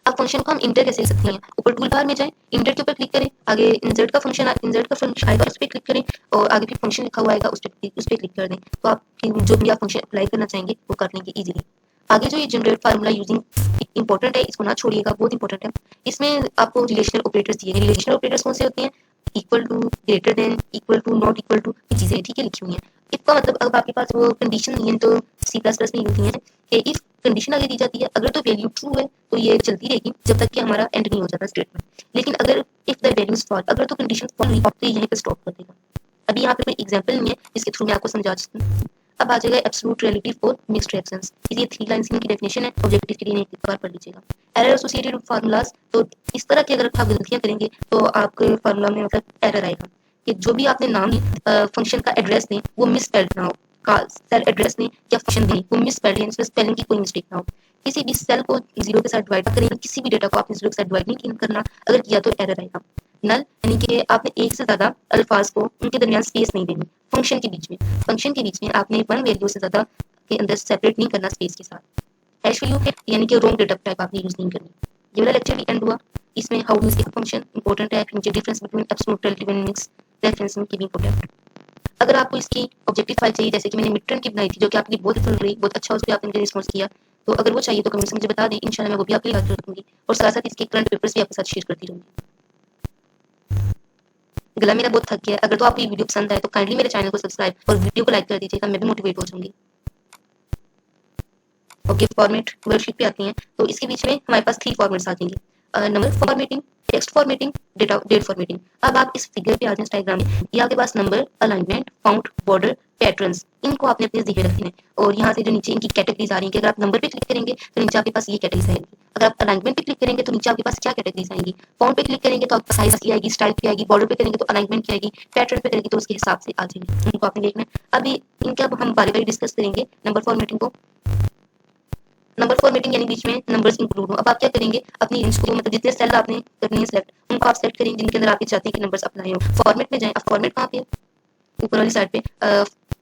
अब फंक्शन को हम इंटर कैसे लिख सकते हैं? ऊपर टूल बार में जाएं, इंटर के ऊपर क्लिक करें, आगे इंसर्ट का फंक्शन आएगा, उस पर क्लिक करें और आगे फिर फंक्शन लिखा हुआ आएगा, उस पर क्लिक कर दें, तो आप जो भी आप फंक्शन अप्लाई करना चाहेंगे वो कर लेंगे इजीली। आगे जो ये जनरेट फार्मूला यूजिंग इंपॉर्टेंट है, इसको ना छोड़िएगा, बहुत इंपॉर्टेंट है। इसमें आपको रिलेशनल ऑपरेटर्स दिए हैं। रिलेशनल ऑपरेटर्स कौन से होते हैं? Equal to, greater than, equal to, not equal to, ये चीजें ठीक है लिखी हुई हैं। इसका मतलब अब आपके पास वो कंडीशन नहीं है तो C++ में होती है कि इफ कंडीशन आगे दी जाती है, अगर तो वैल्यू ट्रू है तो ये चलती रहेगी जब तक कि हमारा एंड नहीं हो जाता स्टेटमेंट। लेकिन अगर if the value is false, अगर तो कंडीशन फॉल्स नहीं तो यहीं पे स्टॉप कर देगा। अभी यहाँ पे कोई एग्जांपल नहीं है जिसके थ्रू मैं आपको समझा सकती हूँ। अब आ जाएगा absolute reality for mixed reactions. ये 3 लाइंस की डेफिनेशन है, ऑब्जेक्टिव के लिए एक बार पढ़ लीजिएगा। एरर एसोसिएटेड विद फार्मूलाज, तो इस तरह की अगर आप गलतियां करेंगे तो आपके फार्मूला में मतलब एरर आएगा कि जो भी आपने नाम फंक्शन का एड्रेस दें वो मिसस्पेल्ड ना हो, का सेल एड्रेस दें या फंक्शन दें वो मिसस्पेल्ड यानी इसमें स्पेलिंग की कोई मिस्टेक ना हो। किसी भी सेल को जीरो के साथ डिवाइड करें, किसी भी डेटा को आपने जीरो के साथ डिवाइड नहीं करना, अगर किया तो एरर आएगा। नल यानी कि आपने एक से ज्यादा अल्फाज को उनके दरमियान स्पेस नहीं देनी। फंक्शन के बीच में आपने वन वैल्यू से ज्यादा के अंदर सेपरेट नहीं करना स्पेस के साथ। हैश वैल्यू है यानी कि रॉन्ग डेटा टाइप आपने यूज नहीं करनी। ये वाला लेक्चर भी एंड हुआ। इसमें हाउ यूज एक फंक्शन इंपॉर्टेंट है, नीचे difference between absolute relative and mixed referencing की भी इंपॉर्टेंट। अगर आपको इसकी ऑब्जेक्टिव फाइल चाहिए, जैसे कि मैंने मिड टर्म की बनाई थी जो कि आपके लिए बहुत ही रही, बहुत अच्छा उस पर आपने मुझे रिस्पॉन्स किया, तो अगर वो चाहिए तो कमेंट्स में मुझे बता दें, इंशाल्लाह मैं वो भी आपके लिए रखूंगी और साथ साथ इसके करंट पेपर्स भी आपके साथ शेयर करती रहूंगी। गला मेरा बहुत थक गया है। अगर तो आपको ये वीडियो पसंद आए तो काइंडली मेरे चैनल को सब्सक्राइब और वीडियो को लाइक कर दीजिएगा, मैं भी मोटिवेट हो जाऊंगी। ओके, फॉर्मेट वर्कशीट पे आती हैं तो इसके बीच में हमारे पास 3 फॉर्मेट्स आ जाएंगे, number formatting, text formatting, date formatting. अब आप इस फिगर पे आ जाए, इस डायग्राम में, ये आपके पास number, alignment, font, border, patterns, इनको आपने अपने ज़हन रखने हैं। और यहाँ से जो नीचे इनकी कैटेगरीज आ रही हैं कि अगर आप नंबर पे क्लिक करेंगे तो नीचे आपके पास ये कैटेगरीज आएंगी, अगर आप अलाइनमेंट पे क्लिक करेंगे तो नीचे आपके पास क्या कैटेगरीज आएंगी, फाउंट पे क्लिक करेंगे तो आपके पास साइज की आएगी, स्टाइल की आएगी, बॉर्डर पे करेंगे तो अलाइनमेंट की आएगी, पैटर्न पे करेंगे तो उसके हिसाब से आ जाएंगे, उनको आपने देखना है। अभी इनके अब हम बारी बारी डिस्कस करेंगे नंबर फॉर्मेटिंग को। नंबर फॉर्मेटिंग यानी बीच में नंबर्स इंक्लूड हो। अब आप क्या करेंगे, अपनी रेंज को मतलब जितने सेल आपने करनी है सिलेक्ट, उनको आप सेलेक्ट करेंगे जिनके अंदर आप चाहते हैं कि नंबर्स अप्लाई हो। फॉर्मेट में जाएं, अब फॉर्मेट कहाँ पे, ऊपर वाली साइड पे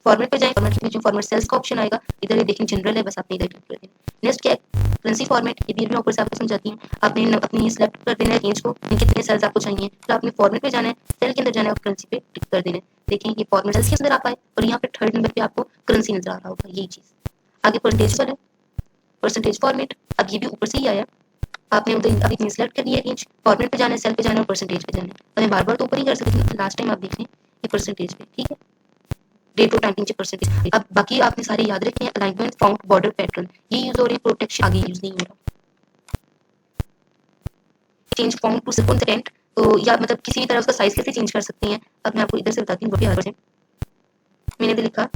फॉर्मेट पे जाएं, फॉर्मेट के नीचे फॉर्मेट सेल्स का ऑप्शन आएगा, इधर ये देखें जनरल है, बस आपने इधर क्लिक कर देना। नेक्स्ट क्या है, करेंसी फॉर्मेट, ये भी मैं ऊपर से आपको समझाती हूँ। आपने अपनी सिलेक्ट कर देना है रेंज को, कितने सेल्स आपको चाहिए, फिर आपने फॉर्मेट पे जाना है, सेल के अंदर जाना है और करेंसी पे क्लिक कर देना है। देखें ये फॉर्मेट सेल्स के अंदर आप आए और यहाँ पे थर्ड नंबर पे आपको करेंसी नजर आ रहा होगा, यही चीज। आगे परसेंटेज पर है, परसेंटेज फॉर्मेट, अब ये भी ऊपर से ही आया, आपने उधर अभी इतनी सेलेक्ट कर लिया रेंज, फॉर्मेट पे जाना है, सेल पे जाना है और परसेंटेज पे जाना है। तो मैं बार-बार तो ऊपर ही कर सकती हूँ, लास्ट टाइम आप देख लें ये परसेंटेज पे, ठीक है। डेट और टाइम नीचे परसेंटेज। अब बाकी आपने सारे याद रखे हैं, अलाइनमेंट, फाउंट, बॉर्डर, पैटर्न, ये यूज हो रहे हैं, प्रोटेक्शन आगे यूज नहीं हो रहा। चेंज फाउंट टू सेकंड, तो या मतलब किसी भी तरह उसका साइज कैसे चेंज कर सकते हैं, अब मैं आपको इधर से बताती हूँ। मैंने इधर लिखा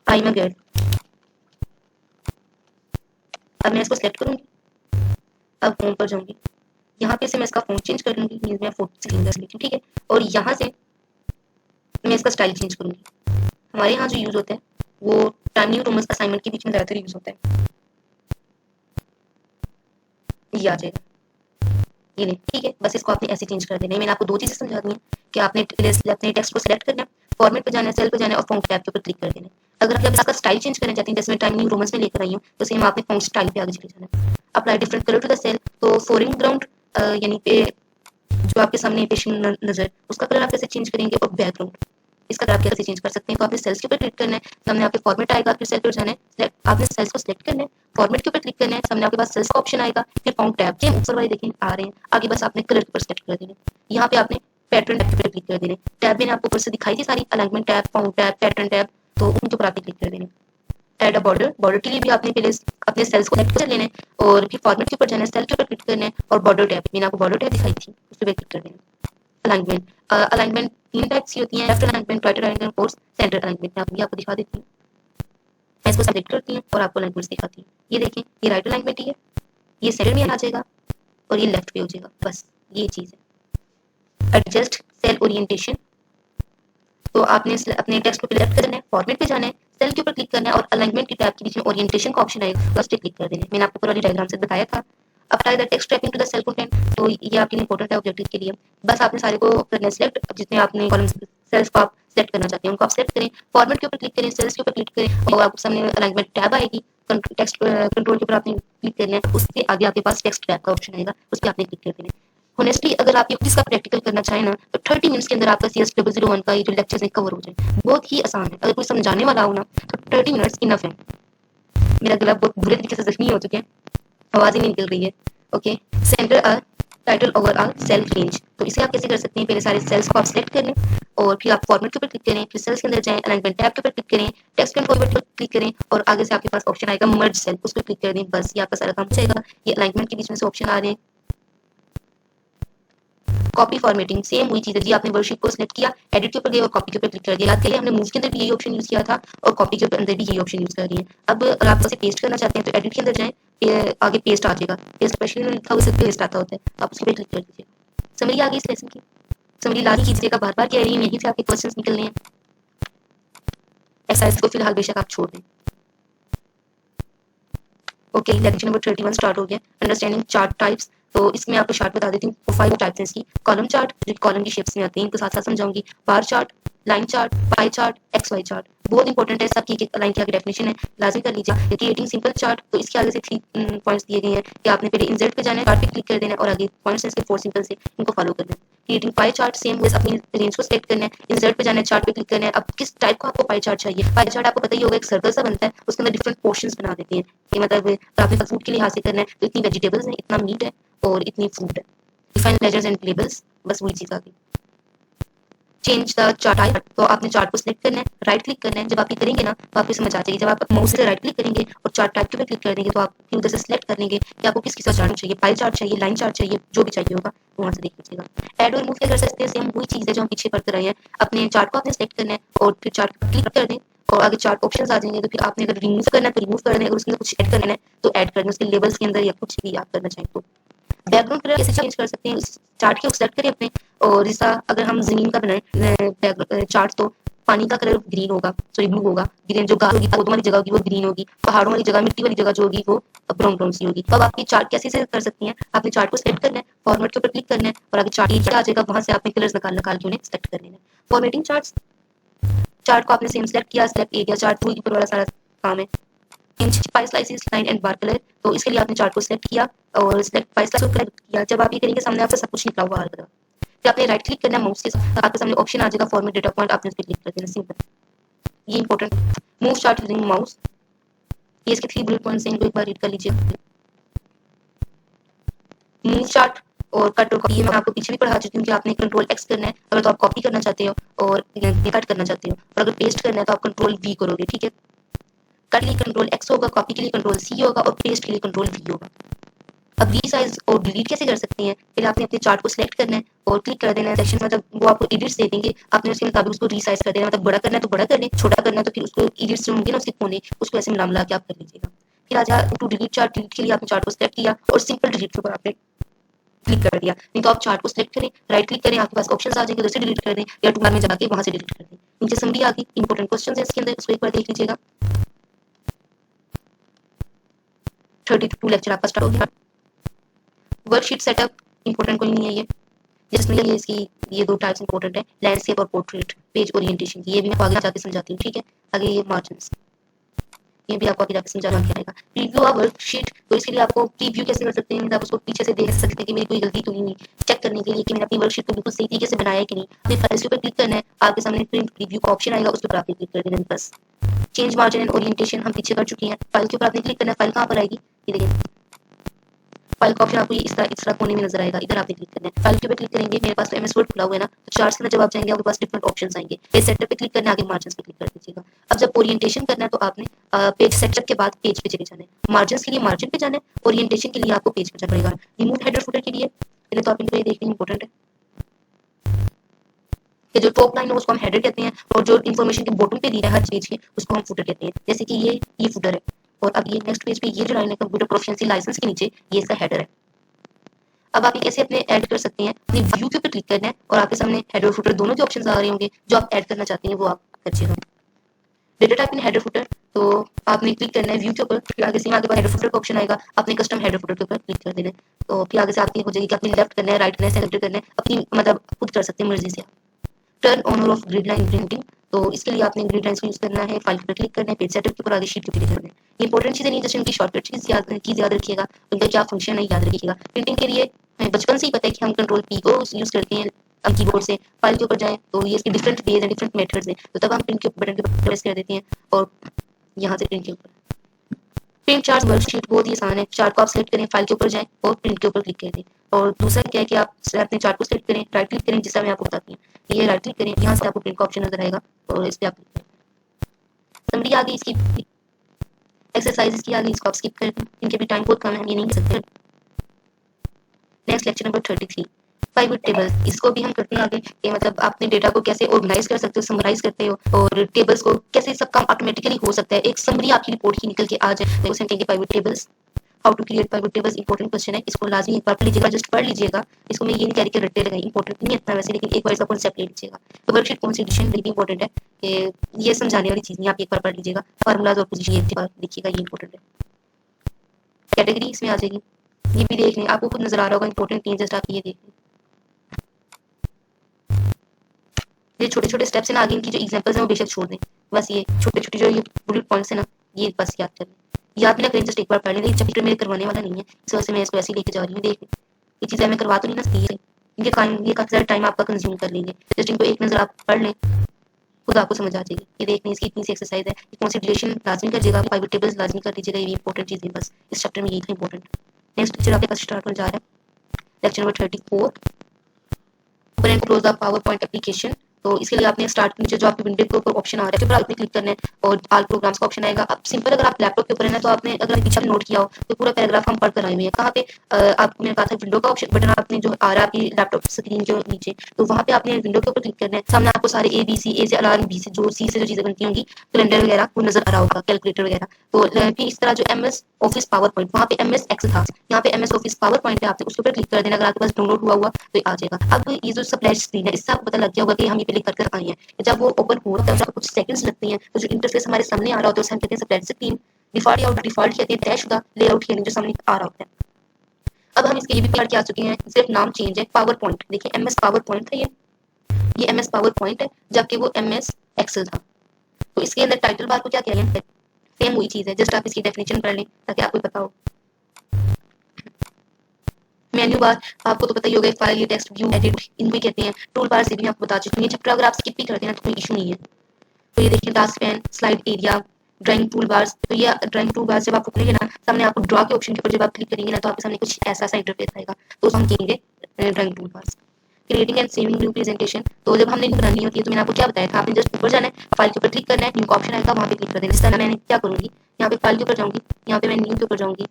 आई एम अ गर्ल, अब मैं इसको सेलेक्ट करूंगी, अब होम पर जाऊंगी, यहाँ पे से मैं इसका फॉन्ट चेंज कर लूंगी, मींस मैं फोटो से लेती हूँ, ठीक है। और यहाँ से मैं इसका स्टाइल चेंज करूंगी। हमारे यहाँ जो यूज होता है वो टाइम न्यू रोमन्स असाइनमेंट के बीच में ज्यादातर यूज होता है, ये आ जाएगा, ये नहीं, ठीक है। बस इसको आपने ऐसे चेंज कर देना है। मैंने आपको 2 चीजें समझा दी हैं कि आपने अपने टेक्स्ट को सिलेक्ट करना है, फॉर्मेट पे जाना है, सेल पे जाना है और फॉन्ट टैब के ऊपर क्लिक कर देना है। अगर आप इसका स्टाइल चेंज करना चाहते हैं, जैसे मैं टाइम न्यू रोमन्स में लेकर आई हूँ, तो सेम आपने फॉन्ट स्टाइल पे आगे चले जाना है। Apply different colour to the cell, तो फोरग्राउंड यानी पे जो आपके सामने पेशेंट नजर, उसका कलर आप कैसे चेंज करेंगे, और बैकग्राउंड इसका कलर आप कैसे चेंज कर सकते हैं। तो आपने सेल्स के ऊपर क्लिक करना है, सामने आपके फॉर्मेट आएगा, फिर सेल पर जाना है, आपने सेल्स को सिलेक्ट करना है, फॉर्मेट के ऊपर क्लिक करना है, सामने आपके पास सेल्स का ऑप्शन आएगा, फिर फाउंट टैब के ऊपर वाले देखें आ रहे हैं, आगे बस आपने कलर के ऊपर सेलेक्ट कर देना है। यहाँ पे आपने पैटर्न टैब पे क्लिक कर देना है। टैब मैंने आपको ऊपर से दिखाई थी सारी, alignment tab, fount tab, pattern tab, तो उनके ऊपर आपने क्लिक कर देना है। ऐड अ बॉर्डर, बॉर्डर के लिए भी आपने पहले अपने सेल्स को सेलेक्ट कर लेना है और फिर फॉर्मेट के ऊपर जाना है, सेल के ऊपर क्लिक करना है और बॉर्डर टैब, मैंने आपको बॉर्डर टैब दिखाई थी, उस पर क्लिक कर देना है। अलाइनमेंट, अलाइनमेंट 3 टाइप्स की होती हैं, लेफ्ट अलाइनमेंट, राइट अलाइनमेंट और सेंटर अलाइनमेंट। मैं आपको दिखा देती हूँ, मैं इसको सेलेक्ट करती हूँ और आपको अलाइनमेंट दिखाती हूँ। ये देखें, ये राइट अलाइनमेंट ही है, ये सेंटर में आ जाएगा और ये लेफ्ट पे हो जाएगा, बस ये चीज़ है। एडजस्ट सेल ओरिएंटेशन, तो आपने अपने टेक्स्ट को सिलेक्ट करना है, फॉर्मेट पे जाना है, सेल के ऊपर क्लिक करना है और अलाइनमेंट के टैब के बीच में ओरिएंटेशन का ऑप्शन आएगा, बस पे क्लिक कर देना है। मैंने आपको पूरा डायग्राम से बताया था। Apply the text wrapping to the cell content, तो ये आपके लिए इंपॉर्टेंट है ऑब्जेक्टिव के लिए। बस आपने सारे को करना है सिलेक्ट, जितने आपने कॉलम सेल्स को आप सेलेक्ट करना चाहते हैं उनको आप सेलेक्ट करें, फॉर्मेट के ऊपर क्लिक करें, सेल्स के ऊपर क्लिक करें और आपके सामने अलाइनमेंट टैब आएगी, टेक्स्ट कंट्रोल के ऊपर आपने क्लिक करना है, उसके आगे आपके पास टेक्स्ट टैब का ऑप्शन आएगा, उस पर आपने क्लिक कर देना है। होनेस्टली अगर आप ये इसका प्रैक्टिकल करना चाहें ना तो 30 मिनट्स के अंदर आपका CS001 का ये जो लेक्चर्स है कवर हो जाए। बहुत ही आसान है, अगर कोई समझाने वाला हो ना तो 30 मिनट्स इनफ है। मेरा गला बहुत बुरे तरीके से जख्मी हो चुके हैं, आवाज ही नहीं निकल रही है। Okay, centre a title over a cell range, तो इसे आप कैसे कर सकते हैं, पहले सारे सेल्स को आप सेलेक्ट कर लें और फिर आप फॉर्मेट के ऊपर क्लिक करें, फिर सेल्स के अंदर जाएं, अलाइनमेंट टैब के ऊपर क्लिक करें, टेक्स्ट कंट्रोल पर क्लिक करें और आगे से आपके पास ऑप्शन आएगा मर्ज सेल, उस पर क्लिक कर दें। बस ये आपका सारा काम हो जाएगा। ये अलाइनमेंट के बीच में से ऑप्शन आ रहे हैं। कॉपी फॉर्मेटिंग सेम वही चीज है जी, आपने वर्कशीट को सिलेक्ट किया, एडिट के ऊपर गए और कॉपी के ऊपर क्लिक कर दिया। याद करिए हमने मूव के अंदर भी यही ऑप्शन यूज किया था और कॉपी के ऊपर अंदर भी यही ऑप्शन यूज कर रही है। अब अगर आप उसे पेस्ट करना चाहते हैं तो एडिट के अंदर जाएं, आगे पेस्ट आ जाएगा, पेस्ट स्पेशली लिखा हुआ पेस्ट आता होता है, आप उसके ऊपर क्लिक कर दीजिए। समरी आ गई इस लेसन की, समरी लारी कीजिएगा, बार बार कह रही है, यहीं से आपके क्वेश्चंस निकलने हैं। एक्सरसाइज को फिलहाल बेशक आप छोड़ दें। ओके, लेक्चर नंबर 31 स्टार्ट हो गया, अंडरस्टैंडिंग चार्ट टाइप्स। तो इसमें आपको चार्ट बता देती हूँ, 5 टाइप्स हैं इसकी। कॉलम चार्ट जो कॉलम की शेप्स में आते हैं, इनको साथ साथ समझाऊंगी। Bar chart, line chart, pie chart, X Y chart, बहुत इंपॉर्टेंट है, सबकी एक लाइन की आगे डेफिनेशन है, लाजमी कर लीजिए। क्रिएटिंग सिंपल चार्ट, तो इसके आगे से 3 पॉइंट्स दिए गए हैं कि आपने पहले इंसर्ट पे जाना है, चार्ट पे क्लिक कर देना है और आगे पॉइंट्स इसके 4 सिंपल से इनको फॉलो करना है। क्रिएटिंग पाई चार्ट सेम वैसे अपनी रेंज को सेलेक्ट करना है, इंसर्ट पे जाना है, चार्ट पे क्लिक करना है। अब किस टाइप का आपको पाई चार्ट चाहिए, पाई चार्ट आपको पता ही होगा, एक सर्कल सा बनता है, उसके अंदर डिफरेंट पोर्शंस बना देते हैं। ये मतलब आपने फूड के लिहाज से करना है, तो इतनी वेजिटेबल्स हैं, इतना मीट है और इतनी फूड है। डिफाइन लेजर्स एंड लेबल्स, बस वही चीज आ गई। चेंज द चार्ट टाइप, तो आपने चार्ट को सिलेक्ट करना है, राइट क्लिक करना है, जब आप ये करेंगे ना तो आपको समझ आ जाएगी। जब आप माउस से राइट क्लिक करेंगे और चार्ट टाइप के ऊपर क्लिक कर देंगे तो आप उधर से सिलेक्ट कर लेंगे कि आपको किस का चार्ट चाहिए, पाई चार्ट चाहिए, लाइन चार्ट चाहिए, जो भी चाहिए होगा वहां से देख लीजिएगा। ऐड और रिमूव कर सकते हैं, सेम वही चीज है जो हम पीछे पढ़ते रहे हैं। अपने चार्ट को आपने सिलेक्ट करना है और फिर चार्ट क्लिक कर दें और आगे चार्ट ऑप्शंस आ जाएंगे, तो फिर आपने अगर रिमूव करना है तो रिमूव कर दें, अगर उसके अंदर कुछ ऐड करना है तो ऐड कर दें, उसके लेबल्स के अंदर या कुछ भी आप करना चाहें तो। बैकग्राउंड कलर कैसे चेंज कर सकते हैं, उस चार्ट के सेलेक्ट करें अपने, और जैसा अगर हम जमीन का बनाए चार्ट तो पानी का कलर ग्रीन होगा, सॉरी ब्लू होगा, ग्रीन जो घास होगी पौधों वाली जगह होगी वो ग्रीन होगी, पहाड़ों वाली जगह मिट्टी वाली जगह जो होगी वो ब्राउन ब्राउन सी होगी। तो अब आपकी चार्ट कैसे से कर सकती हैं, आपने चार्ट को सेलेक्ट करना है, फॉर्मेट के ऊपर क्लिक करना है और आगे चार्ट आ जाएगा, वहां से आपने कलर्स निकाल निकाल के उन्हें सेलेक्ट कर लेना है। फॉर्मेटिंग चार्ट, चार्ट को आपने सेम सेलेक्ट किया, सेलेक्ट एरिया चार्ट टूल के ऊपर वाला सारा काम है। Inch pi slices line and bar colour, तो इसके लिए आपने चार्ट को सेलेक्ट किया और सिलेक्ट पाई स्लाइस को सेलेक्ट किया। जब आप ये करेंगे सामने आपको सब कुछ निकला हुआ आ जाएगा, फिर आपने राइट क्लिक करना है माउस के साथ, आपके सामने ऑप्शन आ जाएगा फॉर्मेट डेटा पॉइंट, आपने इस पर क्लिक कर देना, सिंपल। ये important, move chart using mouse, ये इसके 3 बुलेट पॉइंट्स हैं, इनको एक बार रीड कर लीजिए। मूव चार्ट और कट और कॉपी, ये मैं आपको पीछे भी पढ़ा चुकी हूँ कि आपने कंट्रोल एक्स करना है अगर तो आप कॉपी करना चाहते हो और कट करना चाहते हो, और अगर पेस्ट करना है तो आप कंट्रोल वी करोगे, ठीक है। कट के लिए कंट्रोल एक्स होगा, कॉपी के लिए कंट्रोल सी होगा और पेस्ट के लिए कंट्रोल वी होगा। अब रीसाइज और डिलीट कैसे कर सकते हैं, फिर आपने अपने चार्ट को सिलेक्ट करना है और क्लिक कर देना है सेक्शन, मतलब वो आपको एडिट्स दे देंगे, आपने उसके मुताबिक उसको रीसाइज कर देना, मतलब बड़ा करना है तो बड़ा कर लें, छोटा करना है तो फिर उसको एडिट्स जो होंगे ना उसके कोने, उसको ऐसे मिला मिला के आप कर लीजिएगा। फिर आ जाए टू डिलीट चार्ट, डिलीट के लिए आपने चार्ट को सिलेक्ट किया और सिंपल डिलीट के ऊपर आपने क्लिक कर दिया। नहीं तो आप चार्ट को सिलेक्ट करें, राइट क्लिक करें, आपके पास ऑप्शंस आ जाएंगे, उधर से डिलीट कर दें या टूल बार में जाके वहां से डिलीट कर दें। नीचे समरी आ गई, इंपॉर्टेंट क्वेश्चंस है इसके अंदर, उसको एक बार देख लीजिएगा। 32 लेक्चर आपका स्टार्ट हो गया। वर्कशीट सेटअप इंपॉर्टेंट कोई नहीं है ये, जिसमें ये इसकी ये 2 टाइप्स इंपॉर्टेंट है, लैंडस्केप और पोर्ट्रेट, पेज ओरिएंटेशन की, ये भी मैं आगे जाके समझाती हूँ, ठीक है। आगे ये मार्जिन्स, ये भी आपको आगे जाके समझाना क्या रहेगा। रिव्यू ऑफ वर्कशीट, तो इसके लिए आपको प्रीव्यू कैसे कर सकते हैं, मतलब आप उसको पीछे से देख सकते हैं कि मेरी कोई गलती तो नहीं हुई, चेक करने के लिए कि मैंने अपनी वर्कशीट को बिल्कुल सही तरीके से बनाया है कि नहीं। अपने फाइल्स के ऊपर क्लिक करना है, आपके सामने प्रिंट प्रीव्यू का ऑप्शन आएगा, उसके ऊपर आपने क्लिक कर देना है बस। चेंज मार्जिन एंड ओरिएंटेशन हम पीछे कर चुके हैं, फाइल के ऊपर आपने क्लिक करना है, फाइल कहाँ पर आएगी, ये देखिए फाइल का ऑप्शन आपको ये इस तरह कोने में नजर आएगा, इधर आपने क्लिक करना है, फाइल के ऊपर क्लिक करेंगे, मेरे पास तो एमएस वर्ड खुला हुआ है ना, तो चार्ट्स के अंदर जब आप जाएंगे आपके पास डिफरेंट ऑप्शंस आएंगे, पेज सेटअप पे क्लिक करना है, आगे मार्जिन्स पे क्लिक कर दीजिएगा। अब जब ओरिएंटेशन करना है तो आपने पेज सेटअप के बाद पेज पे चले जाना है, मार्जिन्स के लिए मार्जिन पे जाना है, ओरिएंटेशन के लिए आपको पेज पे जाना पड़ेगा। रिमूव हेडर फुटर के लिए पहले तो आप इनको ये देखना इंपॉर्टेंट है कि जो टॉप लाइन है उसको हम हेडर कहते हैं और जो इन्फॉर्मेशन के बॉटम पे दिया है हर पेज के उसको हम फुटर कहते हैं, जैसे कि ये फुटर है और अब ये नेक्स्ट पेज पे ये जो लाइन है कंप्यूटर प्रोफिशिएंसी लाइसेंस के नीचे ये इसका हेडर है। अब आप ये कैसे अपने ऐड कर सकते हैं, अपने व्यू के ऊपर क्लिक करना है और आपके सामने हेडर फुटर दोनों के ऑप्शंस आ रहे होंगे, जो आप ऐड करना चाहते हैं वो आप करिएगा। Data type in header footer, तो आपने क्लिक करना है व्यू के ऊपर, फिर आगे से आगे हेडर फुटर का ऑप्शन आएगा, आपने कस्टम हेडर फुटर के ऊपर क्लिक कर देना है। तो फिर आगे से आपकी हो जाएगी कि आपने लेफ्ट करना है, राइट करना है, सेंटर करना है, अपनी मतलब खुद कर सकते हैं मर्जी से। टर्न ऑन और ऑफ ग्रिड लाइन प्रिंटिंग, तो इसके लिए आपने ग्रिड लाइंस को यूज करना है, फाइल पर क्लिक करना है, पेज सेटअप के ऊपर आगे शीट पे क्लिक करना है। ये इंपॉर्टेंट चीजें नहीं, जैसे इनकी शॉर्टकट कीज याद रखिएगा, उनका क्या फंक्शन है याद रखिएगा। प्रिंटिंग के लिए हमें बचपन से ही पता है कि हम कंट्रोल पी को यूज करते हैं। हम कीबोर्ड से फाइल के ऊपर जाएं तो ये इसके different ways and different methods हैं, तो तब हम प्रिंट के बटन के ऊपर प्रेस कर देते हैं और यहाँ से प्रिंट के ऊपर। प्रिंट चार्ट वर्कशीट बहुत ही आसान है। चार्ट को आप सिलेक्ट करें, फाइल के ऊपर जाएं और प्रिंट के ऊपर क्लिक कर दें। और दूसरा क्या है कि आप अपने चार्ट को सिलेक्ट करें, राइट क्लिक करें, जिससे मैं आपको बताती हूँ। ये राइट क्लिक करें, यहाँ से आपको प्रिंट का ऑप्शन नजर आएगा और इस पर आप क्लिक करें। समरी आ गई इसकी, एक्सरसाइज की आ गई, इसको आप स्किप कर दें, इनके भी टाइम बहुत कम है, ये नहीं कर सकते। Next lecture number 33, pivot table. इसको भी हम करते हैं आगे कि मतलब आपने डेटा को कैसे ऑर्गेनाइज कर सकते हो, समराइज करते हो, और टेबल्स को कैसे सब काम ऑटोमेटिकली हो सकता है, एक समरी आपकी रिपोर्ट की निकल के आ जाए, तो उसे हम कहेंगे pivot tables. How to create pivot tables, important question है, इसको लाजमी एक बार पढ़ लीजिएगा, जस्ट पढ़ लीजिएगा। इसको मैं ये नहीं कह रही कि रट्टे लगाई, इंपॉर्टेंट नहीं है इतना वैसे, लेकिन एक बार इसका कॉन्सेप्ट ले लीजिएगा। तो वर्कशीट कॉन्स्टिट्यूशन भी इंपॉर्टेंट है कि ये समझाने वाली चीज नहीं, आप एक बार पढ़ लीजिएगा। फार्मूलाज और पोजीशन एक बार देखिएगा, ये इंपॉर्टेंट है। कैटेगरी इसमें आ जाएगी, ये भी देख लें, आपको खुद नजर आ रहा होगा, इंपॉर्टेंट नहीं, जस्ट आप ये देख लें। ये छोटे छोटे स्टेप्स हैं ना, आगे इनकी जो एग्जांपल्स हैं वो बेशक छोड़ दें, बस ये छोटे छोटे जो ये बुलेट पॉइंट्स हैं ना, ये बस याद कर लें। याद भी ना करें, जस्ट एक बार पढ़ लें, लेकिन चैप्टर मेरे करवाने वाला नहीं है, इस वजह से मैं इसको ऐसे ही लेके जा रही हूँ। देख लें, ये चीज़ें मैं करवा तो नहीं ना सकती है, ये काफ़ी सारा टाइम आपका कंज्यूम कर लेंगे, जस्ट इनको एक नज़र आप पढ़ लें, खुद आपको समझ आ जाएगी। ये देख लें, इसकी इतनी सी एक्सरसाइज है, कॉन्सिडरेशन लाजमी करिएगा, पाइवट टेबल्स लाजमी कर दीजिएगा, ये इंपॉर्टेंट चीज़ है, बस इस चैप्टर में यही था इंपॉर्टेंट। नेक्स्ट लेक्चर आपके पास स्टार्ट होने जा रहा है, lecture number 34, open and close the power point application. तो इसके लिए आपने स्टार्ट नीचे जो आपकी विंडो के ऊपर ऑप्शन आ रहा है, उसके ऊपर आपने क्लिक करना है और ऑल प्रोग्राम्स का ऑप्शन आएगा। अब सिंपल अगर आप लैपटॉप के ऊपर है ना, तो आपने अगर पीछे नोट किया हो तो पूरा पैराग्राफ हम पढ़कर आए हुए हैं। कहाँ पे आप मेरे पास विंडो का ऑप्शन बटन आपने जो आ रहा है आपकी लैपटॉप स्क्रीन जो नीचे, तो वहाँ पे आपने विंडो के ऊपर क्लिक करना है। सामने आपको सारे ए बी सी, ए से अलार्म, बी से जो, सी से जो चीजें बनती होंगी, कैलेंडर वगैरह वो नजर आ रहा होगा, कैलकुलेटर वगैरह। तो फिर इस तरह जो MS ऑफिस पावर पॉइंट, वहाँ पे MS एक्सेल था, यहाँ पे MS ऑफिस पावर पॉइंट है, आपने उसके ऊपर क्लिक कर देना। अगर आपके पास डाउनलोड हुआ तो ये आ जाएगा। अब ये जो स्प्लैश स्क्रीन है, इससे आपको पता लग गया होगा कि हम ये पहले कर आए हैं। जब वो ओपन हो रहा है, कुछ सेकंड्स लगते हैं, तो जो इंटरफेस हमारे सामने आ रहा होता है उसे हम कहते हैं स्प्लैश स्क्रीन। डिफॉल्ट या डिफॉल्ट कहते हैं तयशुदा लेआउट यानी जो सामने आ रहा होता है। अब हम इसके ये भी तैयार किया चुके हैं, सिर्फ नाम चेंज है, पावर पॉइंट। देखिए MS पावर पॉइंट था ये MS पावर पॉइंट है, जबकि वो MS एक्सेल था। तो इसके अंदर टाइटल बार को क्या कह रहे हैं, सेम वही चीज है, जस्ट आप इसकी डेफिनेशन पढ़ लें ताकि आपको पता हो। मेन्यू बार आपको तो पता ही होगा, फाइल, टेक्स्ट, व्यू, एडिट, इनमें कहते हैं। टूल बार से भी आपको बता चुकी हूँ, चैप्टर अगर आप स्किप भी करते हैं तो कोई इशू नहीं है। तो ये देखिए task pane, slide area, drawing tool bars. तो ये ड्राइंग टूल बार जब आप खोलेंगे ना, सामने आपको ड्रॉ के ऑप्शन के ऊपर जब आप क्लिक करेंगे ना, तो आपके सामने कुछ ऐसा सा इंटरफेस आएगा, तो उसे हम कहेंगे drawing tool bars. Creating and saving new presentation, तो जब हमने न्यू बनानी होती है तो मैंने आपको क्या बताया था, आपने जस्ट ऊपर जाना है, फाइल के ऊपर क्लिक करना है, न्यू का ऑप्शन आएगा, वहाँ पे क्लिक कर देना। इस तरह मैं क्या करूँगी, यहाँ पे फाइल के ऊपर जाऊँगी, यहाँ पे मैं न्यू के ऊपर जाऊँगी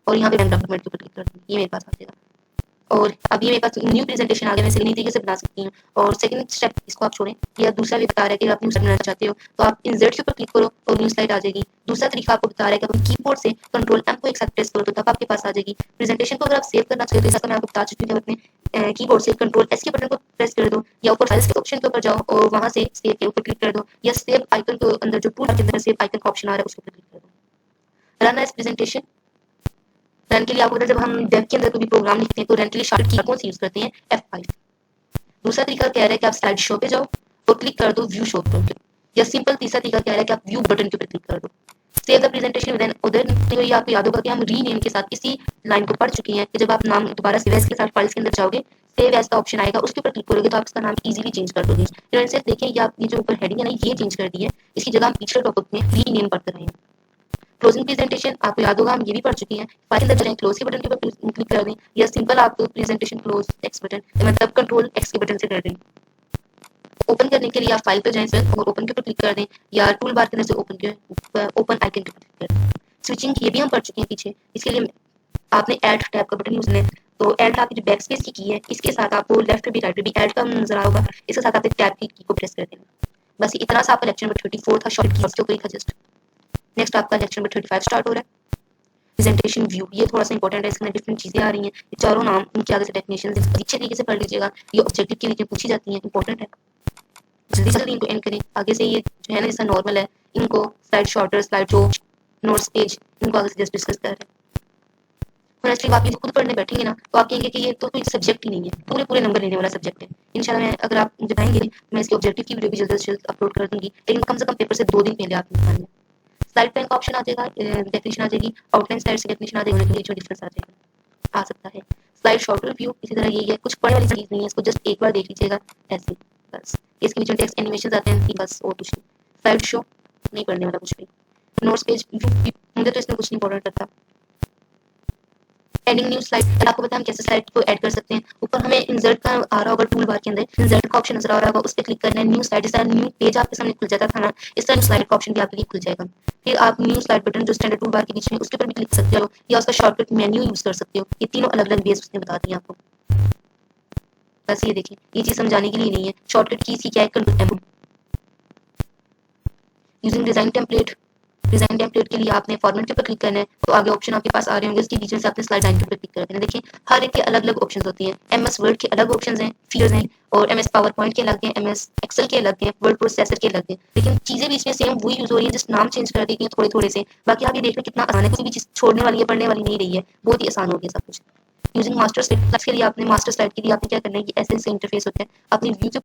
और यहाँ पे मैं डॉक्यूमेंट के ऊपर क्लिक कर दूँगी, ये मेरे पास आ जाएगा। और अभी मेरे पास न्यू प्रेजेंटेशन आ गया, मैं इसे नई तरीके से बना सकती हूँ। और सेकंड स्टेप इसको आप छोड़ें, या दूसरा भी बता रहा है कि आप न्यू स्लाइड बनाना चाहते हो, तो आप इंसर्ट के ऊपर क्लिक करो और न्यू स्लाइड आ जाएगी। दूसरा तरीका आपको बता रहा है कि आप कीबोर्ड से कंट्रोल M को एक साथ प्रेस करो, तो तब आपके पास आ जाएगी प्रेजेंटेशन को। अगर आप सेव करना चाहते हो, जैसा मैं आपको बता चुकी हूँ, अपने कीबोर्ड से कंट्रोल S के बटन को प्रेस कर दो, या ऊपर फाइल्स के ऑप्शन के ऊपर जाओ और वहां से सेव के ऊपर क्लिक कर दो, या सेव आइकन के अंदर जो टूल के अंदर सेव आइकन का ऑप्शन आ रहा है उसके ऊपर क्लिक कर दो। रन एज प्रेजेंटेशन, रन के लिए आपको जब हम डेव के अंदर कोई भी प्रोग्राम लिखते हैं तो रन के लिए शॉर्टकट की कौन सी यूज करते हैं, F5। दूसरा तरीका कह रहा है कि आप स्लाइड शो पे जाओ और क्लिक कर दो व्यू शो पे, या सिंपल तीसरा तरीका कह रहा है कि आप व्यू बटन के ऊपर क्लिक कर दो। Save the presentation with another, तो ये आपको याद होगा कि हम रीनेम के साथ इसी लाइन को पढ़ चुके हैं कि जब आप नाम दोबारा सेव एज के साथ फाइल्स के अंदर जाओगे, सेव एज का ऑप्शन आएगा, उसके ऊपर क्लिक करोगे तो आप इसका नाम इजीली चेंज कर दोगे। तो इनसे देखें, ये आप ये जो ऊपर हेडिंग है ना, ये चेंज कर दी है, इसकी जगह हम पिछले टॉपिक में रीनेम पढ़ कर रहे हैं। क्लोजिंग प्रेजेंटेशन आपको याद होगा, हम ये भी पढ़ चुके हैं। फाइल के अंदर जाएं, क्लोज के बटन के ऊपर क्लिक कर दें, या सिंपल आप प्रेजेंटेशन क्लोज एक्स बटन, मतलब कंट्रोल X के बटन से कर दें। ओपन करने के लिए आप फाइल पर जाएं सर और ओपन के ऊपर क्लिक कर दें, या टूल बार के अंदर से ओपन आइकन के ऊपर क्लिक कर दें। स्विचिंग ये भी हम पढ़ चुके हैं पीछे, इसके लिए आपने ऐड टैब का बटन यूज करना है। तो ऐड आपकी जो बैक स्पेस की है, इसके साथ आपको लेफ्ट भी राइट भी ऐड का नजर आ होगा, इसके साथ आपने टैब की को प्रेस कर देना। बस इतना सा आपका लेक्चर नंबर 34 था, शॉर्ट कीज के ऊपर ही था जस्ट। नेक्स्ट आपका लेक्चर नंबर 35 स्टार्ट हो रहा है, प्रेजेंटेशन व्यू। ये थोड़ा सा इंपॉर्टेंट है, इसमें डिफरेंट चीजें आ रही हैं, ये चारों नाम इनके आगे से डेफिनेशन अच्छे तरीके से पढ़ लीजिएगा, ये ऑब्जेक्टिव के लिए पूछी जाती हैं, इंपॉर्टेंट है। जल्दी जल्दी इनको एंड करें, आगे से ये जो है ना जैसा नॉर्मल है इनको slide shorter, slide show, notes page, इनको आगे से डिस्कस कर रहे हैं। ऑनेस्टली आप ये खुद पढ़ने बैठेंगे ना तो आप कहेंगे कि ये तो कोई सब्जेक्ट ही नहीं है, पूरे पूरे नंबर लेने वाला सब्जेक्ट है। इंशाल्लाह मैं अगर आप मुझे बताएंगे मैं इसके ऑब्जेक्टिव की वीडियो भी जल्द से जल्द अपलोड कर दूंगी, लेकिन कम से कम पेपर से 2 दिन पहले आप निकाल लें। स्लाइड पैन का ऑप्शन आ जाएगा, डेफिनेशन आ जाएगी, आउटलाइन स्लाइड से डेफिनेशन आ जाएगी, बीच में डिफरेंस आ जाएगा, आ सकता है। स्लाइड शॉर्ट रिव्यू इसी तरह यही है, कुछ पढ़ने वाली चीज नहीं है, इसको जस्ट एक बार देख लीजिएगा ऐसे बस। इसके बीच में टेक्स्ट एनिमेशन आते हैं बस, और कुछ नहीं। स्लाइड शो नहीं पढ़ने वाला कुछ भी। नोट्स पेज मुझे तो इसमें कुछ नहीं इंपॉर्टेंट लगता। एडिंग न्यू स्लाइड, आपको पता है हम कैसे स्लाइड को ऐड कर सकते हैं। ऊपर हमें इंसर्ट का आ रहा होगा, टूल बार के अंदर इंसर्ट का ऑप्शन नजर आ रहा होगा, उस पर क्लिक करना है। न्यू स्लाइड, जैसा न्यू पेज आपके सामने खुल जाता था ना, इस तरह स्लाइड का ऑप्शन भी आपके लिए खुल जाएगा। फिर आप न्यू स्लाइड बटन जो स्टैंडर्ड टूल बार के बीच में, उसके ऊपर भी क्लिक सकते हो, या उसका शॉर्टकट मेन्यू यूज कर सकते हो। ये तीनों अलग अलग बेस उसने बता दिए आपको। बस ये देखिए, ये चीज समझाने के लिए नहीं है, शॉर्टकट की क्या है। Using design template, design template के लिए आपने फॉर्मेट के ऊपर क्लिक करना है, तो आगे ऑप्शन आपके पास आ रहे होंगे, उसके बीच में से आपने स्लाइड लाइन के ऊपर क्लिक कर देना है। देखिए हर एक के अलग अलग ऑप्शंस होती हैं। एमएस वर्ड के अलग ऑप्शंस हैं, फीचर्स हैं, और एमएस पावर पॉइंट के अलग हैं, एमएस एक्सेल के अलग हैं, वर्ड प्रोसेसर के अलग हैं, लेकिन चीजें बीच में सेम वही यूज हो रही है, जस्ट नाम चेंज कर दी गई थोड़े थोड़े से। बाकी आप ये देख रहे कितना आसान है, कोई भी चीज छोड़ने वाली है, पढ़ने वाली नहीं रही है, बहुत ही आसान हो गया सब कुछ। यूजिंग मास्टर स्लाइड के लिए आपने मास्टर स्लाइड के लिए आपने क्या करना है, कि ऐसे इंटरफेस होते हैं, अपनी व्यू